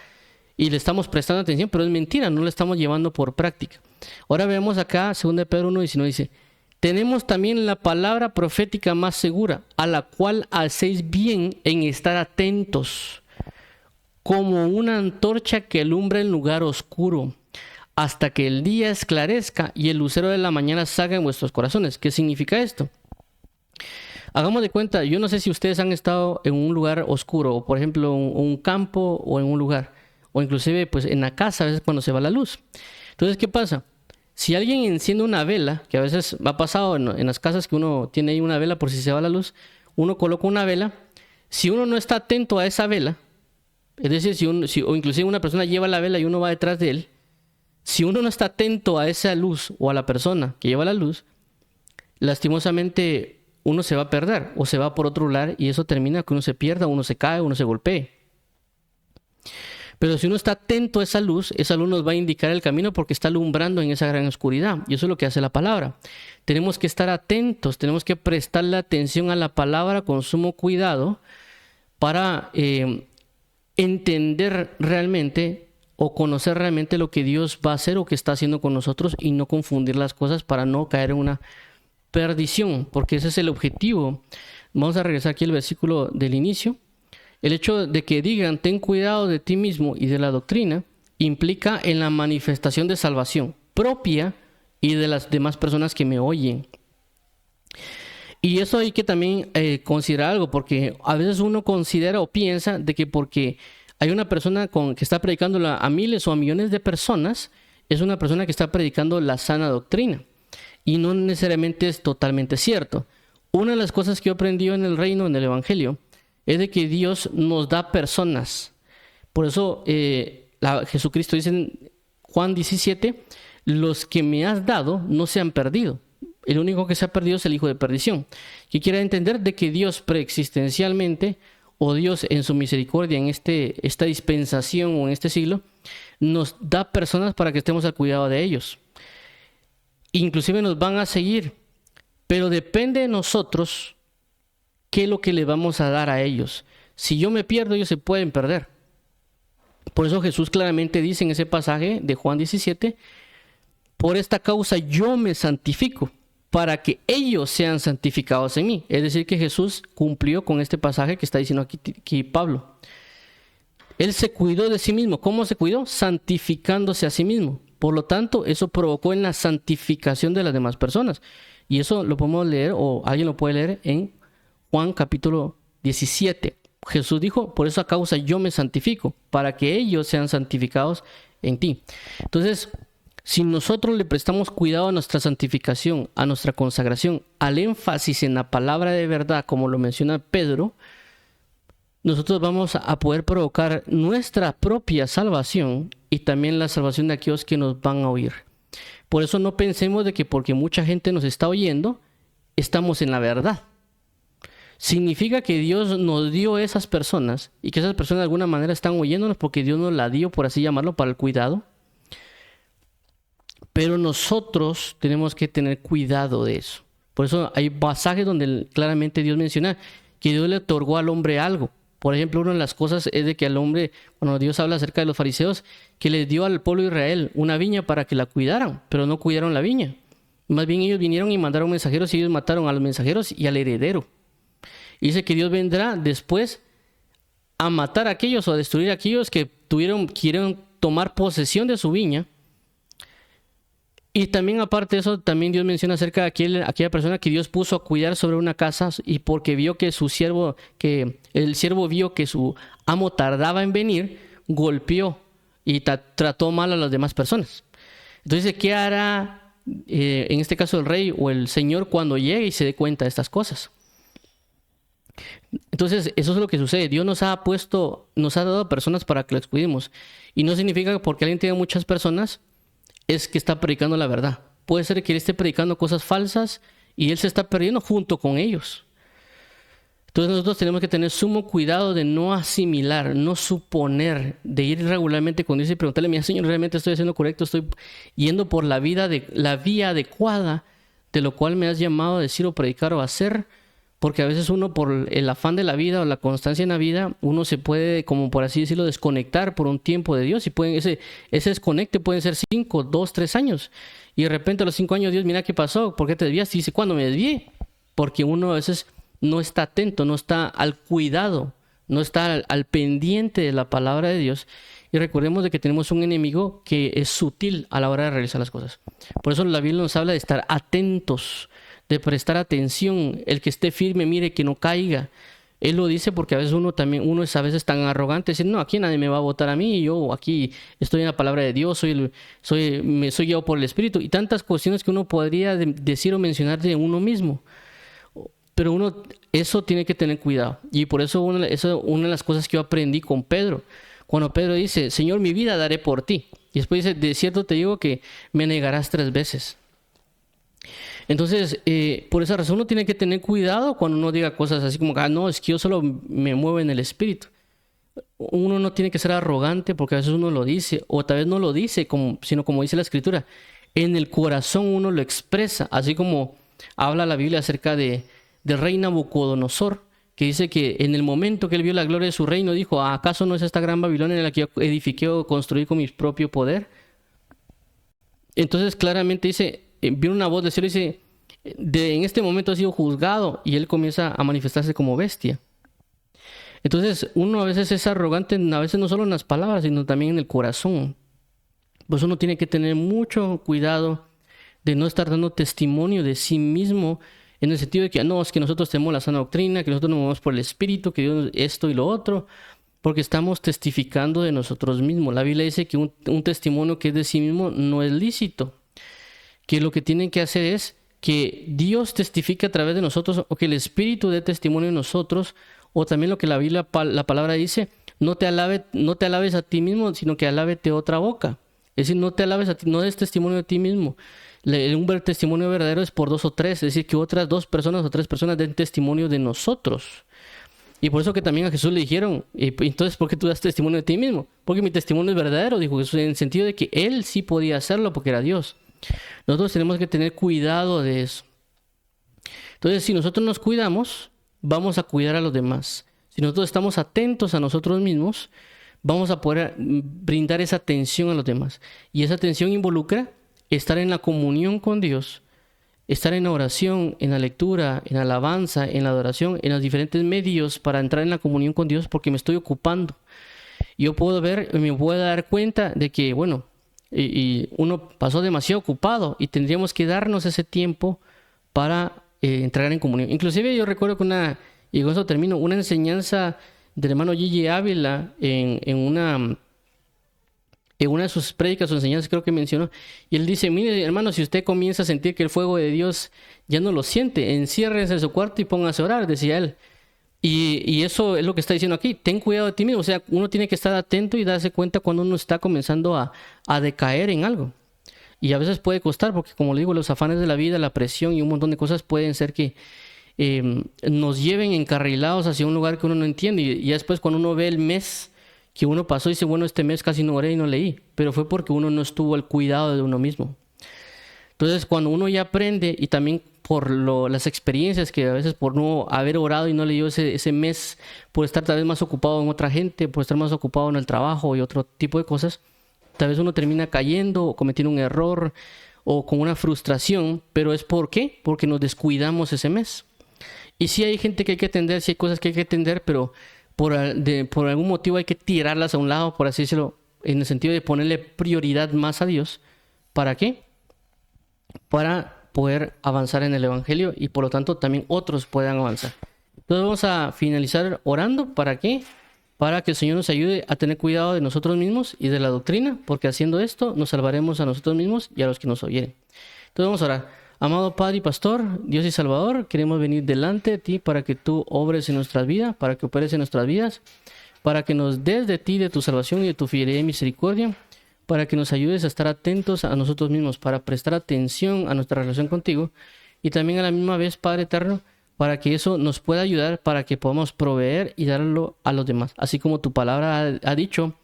y le estamos prestando atención, pero es mentira, no la estamos llevando por práctica. Ahora vemos acá, 2 de Pedro 1.19 dice, tenemos también la palabra profética más segura, a la cual hacéis bien en estar atentos, como una antorcha que alumbra el lugar oscuro, hasta que el día esclarezca y el lucero de la mañana salga en vuestros corazones. ¿Qué significa esto? Hagamos de cuenta, yo no sé si ustedes han estado en un lugar oscuro, o por ejemplo un campo o en un lugar, o inclusive pues en la casa a veces cuando se va la luz. Entonces, ¿qué pasa? Si alguien enciende una vela, que a veces ha pasado en las casas que uno tiene ahí una vela por si se va la luz, uno coloca una vela, si uno no está atento a esa vela, es decir, o inclusive una persona lleva la vela y uno va detrás de él, si uno no está atento a esa luz o a la persona que lleva la luz, lastimosamente uno se va a perder o se va por otro lugar y eso termina que uno se pierda, uno se cae, uno se golpee. Pero si uno está atento a esa luz nos va a indicar el camino porque está alumbrando en esa gran oscuridad. Y eso es lo que hace la palabra. Tenemos que estar atentos, tenemos que prestarle atención a la palabra con sumo cuidado para entender realmente o conocer realmente lo que Dios va a hacer o que está haciendo con nosotros y no confundir las cosas para no caer en una perdición, porque ese es el objetivo. Vamos a regresar aquí al versículo del inicio. El hecho de que digan, ten cuidado de ti mismo y de la doctrina, implica en la manifestación de salvación propia y de las demás personas que me oyen. Y eso hay que también considerar algo, porque a veces uno considera o piensa de que porque hay una persona que está predicando a miles o a millones de personas, es una persona que está predicando la sana doctrina. Y no necesariamente es totalmente cierto. Una de las cosas que yo aprendí en el reino, en el evangelio, es de que Dios nos da personas. Por eso Jesucristo dice en Juan 17, los que me has dado no se han perdido. El único que se ha perdido es el hijo de perdición. Que quiera entender de que Dios preexistencialmente, o Dios en su misericordia, en esta dispensación o en este siglo, nos da personas para que estemos al cuidado de ellos. Inclusive nos van a seguir, pero depende de nosotros qué es lo que le vamos a dar a ellos. Si yo me pierdo, ellos se pueden perder. Por eso Jesús claramente dice en ese pasaje de Juan 17, por esta causa yo me santifico, para que ellos sean santificados en mí. Es decir, que Jesús cumplió con este pasaje que está diciendo aquí Pablo. Él se cuidó de sí mismo. ¿Cómo se cuidó? Santificándose a sí mismo. Por lo tanto, eso provocó en la santificación de las demás personas. Y eso lo podemos leer, o alguien lo puede leer en Juan capítulo 17. Jesús dijo, por eso a causa yo me santifico, para que ellos sean santificados en ti. Entonces, si nosotros le prestamos cuidado a nuestra santificación, a nuestra consagración, al énfasis en la palabra de verdad, como lo menciona Pedro, nosotros vamos a poder provocar nuestra propia salvación y también la salvación de aquellos que nos van a oír. Por eso no pensemos de que porque mucha gente nos está oyendo, estamos en la verdad. Significa que Dios nos dio esas personas y que esas personas de alguna manera están oyéndonos porque Dios nos la dio, por así llamarlo, para el cuidado. Pero nosotros tenemos que tener cuidado de eso. Por eso hay pasajes donde claramente Dios menciona que Dios le otorgó al hombre algo. Por ejemplo, una de las cosas es de que al hombre, cuando Dios habla acerca de los fariseos, que les dio al pueblo de Israel una viña para que la cuidaran, pero no cuidaron la viña. Más bien ellos vinieron y mandaron mensajeros y ellos mataron a los mensajeros y al heredero. Y dice que Dios vendrá después a matar a aquellos o a destruir a aquellos que quieren tomar posesión de su viña. Y también aparte de eso, también Dios menciona acerca de aquella persona que Dios puso a cuidar sobre una casa y porque vio que el siervo vio que su amo tardaba en venir, golpeó y trató mal a las demás personas. Entonces, ¿qué hará en este caso el rey o el señor cuando llegue y se dé cuenta de estas cosas? Entonces, eso es lo que sucede. Dios nos ha dado personas para que las cuidemos. Y no significa que porque alguien tenga muchas personas, es que está predicando la verdad. Puede ser que él esté predicando cosas falsas y él se está perdiendo junto con ellos. Entonces nosotros tenemos que tener sumo cuidado de no asimilar, no suponer, de ir regularmente con Dios y preguntarle, mira Señor, ¿realmente estoy haciendo correcto? ¿Estoy yendo por la vía adecuada de lo cual me has llamado a decir o predicar o hacer? Porque a veces uno por el afán de la vida o la constancia en la vida, uno se puede, como por así decirlo, desconectar por un tiempo de Dios. Y ese desconecte pueden ser 5, 2, 3 años. Y de repente a los 5 años, Dios, mira qué pasó, ¿por qué te desvías? Y dice, ¿cuándo me desvié? Porque uno a veces no está atento, no está al cuidado, no está al pendiente de la palabra de Dios. Y recordemos de que tenemos un enemigo que es sutil a la hora de realizar las cosas. Por eso la Biblia nos habla de estar atentos, de prestar atención, el que esté firme, mire que no caiga. Él lo dice porque a veces uno es a veces tan arrogante, decir, no, aquí nadie me va a votar a mí, yo aquí estoy en la palabra de Dios, soy guiado por el Espíritu, y tantas cuestiones que uno podría decir o mencionar de uno mismo. Pero eso tiene que tener cuidado. Y por eso una de las cosas que yo aprendí con Pedro, cuando Pedro dice, Señor, mi vida daré por ti. Y después dice, de cierto te digo que me negarás 3 veces. Entonces, por esa razón uno tiene que tener cuidado cuando uno diga cosas así como, no, es que yo solo me muevo en el Espíritu. Uno no tiene que ser arrogante porque a veces uno lo dice, o tal vez no lo dice, sino como dice la Escritura, en el corazón uno lo expresa, así como habla la Biblia acerca del rey Nabucodonosor, que dice que en el momento que él vio la gloria de su reino, dijo, ¿acaso no es esta gran Babilonia en la que yo edifiqué o construí con mi propio poder? Entonces claramente dice, viene una voz del cielo y dice, en este momento ha sido juzgado, y él comienza a manifestarse como bestia. Entonces uno a veces es arrogante, a veces no solo en las palabras, sino también en el corazón. Pues uno tiene que tener mucho cuidado de no estar dando testimonio de sí mismo, en el sentido de que no, es que nosotros tenemos la sana doctrina, que nosotros nos movemos por el Espíritu, que Dios esto y lo otro, porque estamos testificando de nosotros mismos. La Biblia dice que un testimonio que es de sí mismo no es lícito, que lo que tienen que hacer es que Dios testifique a través de nosotros, o que el Espíritu dé testimonio en nosotros, o también lo que la Biblia, la palabra dice, no te alabes a ti mismo, sino que alábete otra boca. Es decir, no te alabes a ti, no des testimonio de ti mismo. Un testimonio verdadero es por 2 o 3, es decir, que otras 2 personas o 3 personas den testimonio de nosotros. Y por eso que también a Jesús le dijeron, entonces, ¿por qué tú das testimonio de ti mismo? Porque mi testimonio es verdadero, dijo Jesús, en el sentido de que él sí podía hacerlo porque era Dios. Nosotros tenemos que tener cuidado de eso. Entonces, si nosotros nos cuidamos, vamos a cuidar a los demás. Si nosotros estamos atentos a nosotros mismos, vamos a poder brindar esa atención a los demás. Y esa atención involucra estar en la comunión con Dios, estar en la oración, en la lectura, en la alabanza, en la adoración, en los diferentes medios para entrar en la comunión con Dios, porque me estoy ocupando. Yo me puedo dar cuenta de que, bueno, y uno pasó demasiado ocupado y tendríamos que darnos ese tiempo para entrar en comunión. Inclusive yo recuerdo que y con eso termino, una enseñanza del hermano Gigi Ávila en una de sus prédicas o enseñanzas, creo que mencionó, y él dice: mire, hermano, si usted comienza a sentir que el fuego de Dios ya no lo siente, enciérrese en su cuarto y póngase a orar, decía él. Y eso es lo que está diciendo aquí: ten cuidado de ti mismo. O sea, uno tiene que estar atento y darse cuenta cuando uno está comenzando a decaer en algo. Y a veces puede costar, porque como le digo, los afanes de la vida, la presión y un montón de cosas pueden ser que nos lleven encarrilados hacia un lugar que uno no entiende. Y ya después, cuando uno ve el mes que uno pasó, dice: bueno, este mes casi no oré y no leí. Pero fue porque uno no estuvo al cuidado de uno mismo. Entonces, cuando uno ya aprende, y también por las experiencias que a veces por no haber orado y no leído ese mes, por estar tal vez más ocupado en otra gente, por estar más ocupado en el trabajo y otro tipo de cosas, tal vez uno termina cayendo o cometiendo un error o con una frustración. Pero ¿es por qué? Porque nos descuidamos ese mes. Y sí hay gente que hay que atender, sí hay cosas que hay que atender, pero por algún motivo hay que tirarlas a un lado, por así decirlo, en el sentido de ponerle prioridad más a Dios. ¿Para qué? Para poder avanzar en el Evangelio y por lo tanto también otros puedan avanzar. Entonces vamos a finalizar orando. ¿Para qué? Para que el Señor nos ayude a tener cuidado de nosotros mismos y de la doctrina, porque haciendo esto nos salvaremos a nosotros mismos y a los que nos oyeren. Entonces vamos a orar. Amado Padre y Pastor, Dios y Salvador, queremos venir delante de ti para que tú obres en nuestras vidas, para que operes en nuestras vidas, para que nos des de ti, de tu salvación y de tu fidelidad y misericordia, para que nos ayudes a estar atentos a nosotros mismos, para prestar atención a nuestra relación contigo, y también a la misma vez, Padre eterno, para que eso nos pueda ayudar, para que podamos proveer y darlo a los demás. Así como tu palabra ha dicho,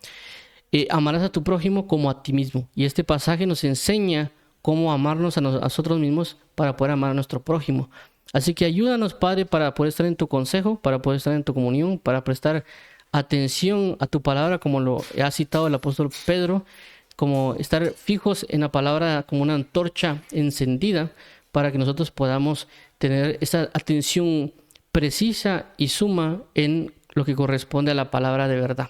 amarás a tu prójimo como a ti mismo. Y este pasaje nos enseña cómo amarnos a nosotros mismos para poder amar a nuestro prójimo. Así que ayúdanos, Padre, para poder estar en tu consejo, para poder estar en tu comunión, para prestar atención a tu palabra, como lo ha citado el apóstol Pedro, como estar fijos en la palabra como una antorcha encendida, para que nosotros podamos tener esa atención precisa y suma en lo que corresponde a la palabra de verdad,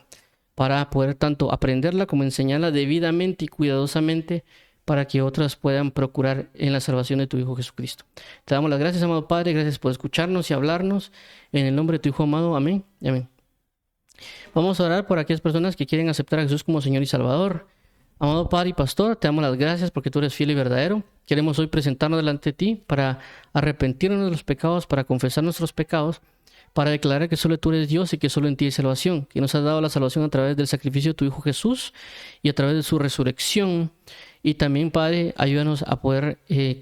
para poder tanto aprenderla como enseñarla debidamente y cuidadosamente, para que otras puedan procurar en la salvación de tu Hijo Jesucristo. Te damos las gracias, amado Padre, gracias por escucharnos y hablarnos, en el nombre de tu Hijo amado. Amén y amén. Vamos a orar por aquellas personas que quieren aceptar a Jesús como Señor y Salvador. Amado Padre y Pastor, te damos las gracias porque tú eres fiel y verdadero. Queremos hoy presentarnos delante de ti para arrepentirnos de los pecados, para confesar nuestros pecados, para declarar que solo tú eres Dios y que solo en ti hay salvación, que nos has dado la salvación a través del sacrificio de tu Hijo Jesús y a través de su resurrección. Y también, Padre, ayúdanos a poder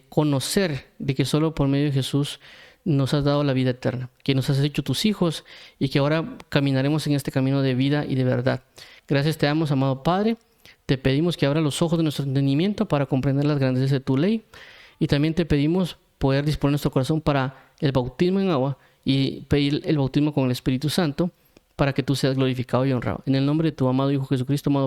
conocer de que solo por medio de Jesús nos has dado la vida eterna, que nos has hecho tus hijos y que ahora caminaremos en este camino de vida y de verdad. Gracias te damos, amado Padre. Te pedimos que abra los ojos de nuestro entendimiento para comprender las grandezas de tu ley. Y también te pedimos poder disponer nuestro corazón para el bautismo en agua y pedir el bautismo con el Espíritu Santo, para que tú seas glorificado y honrado. En el nombre de tu amado Hijo Jesucristo, amado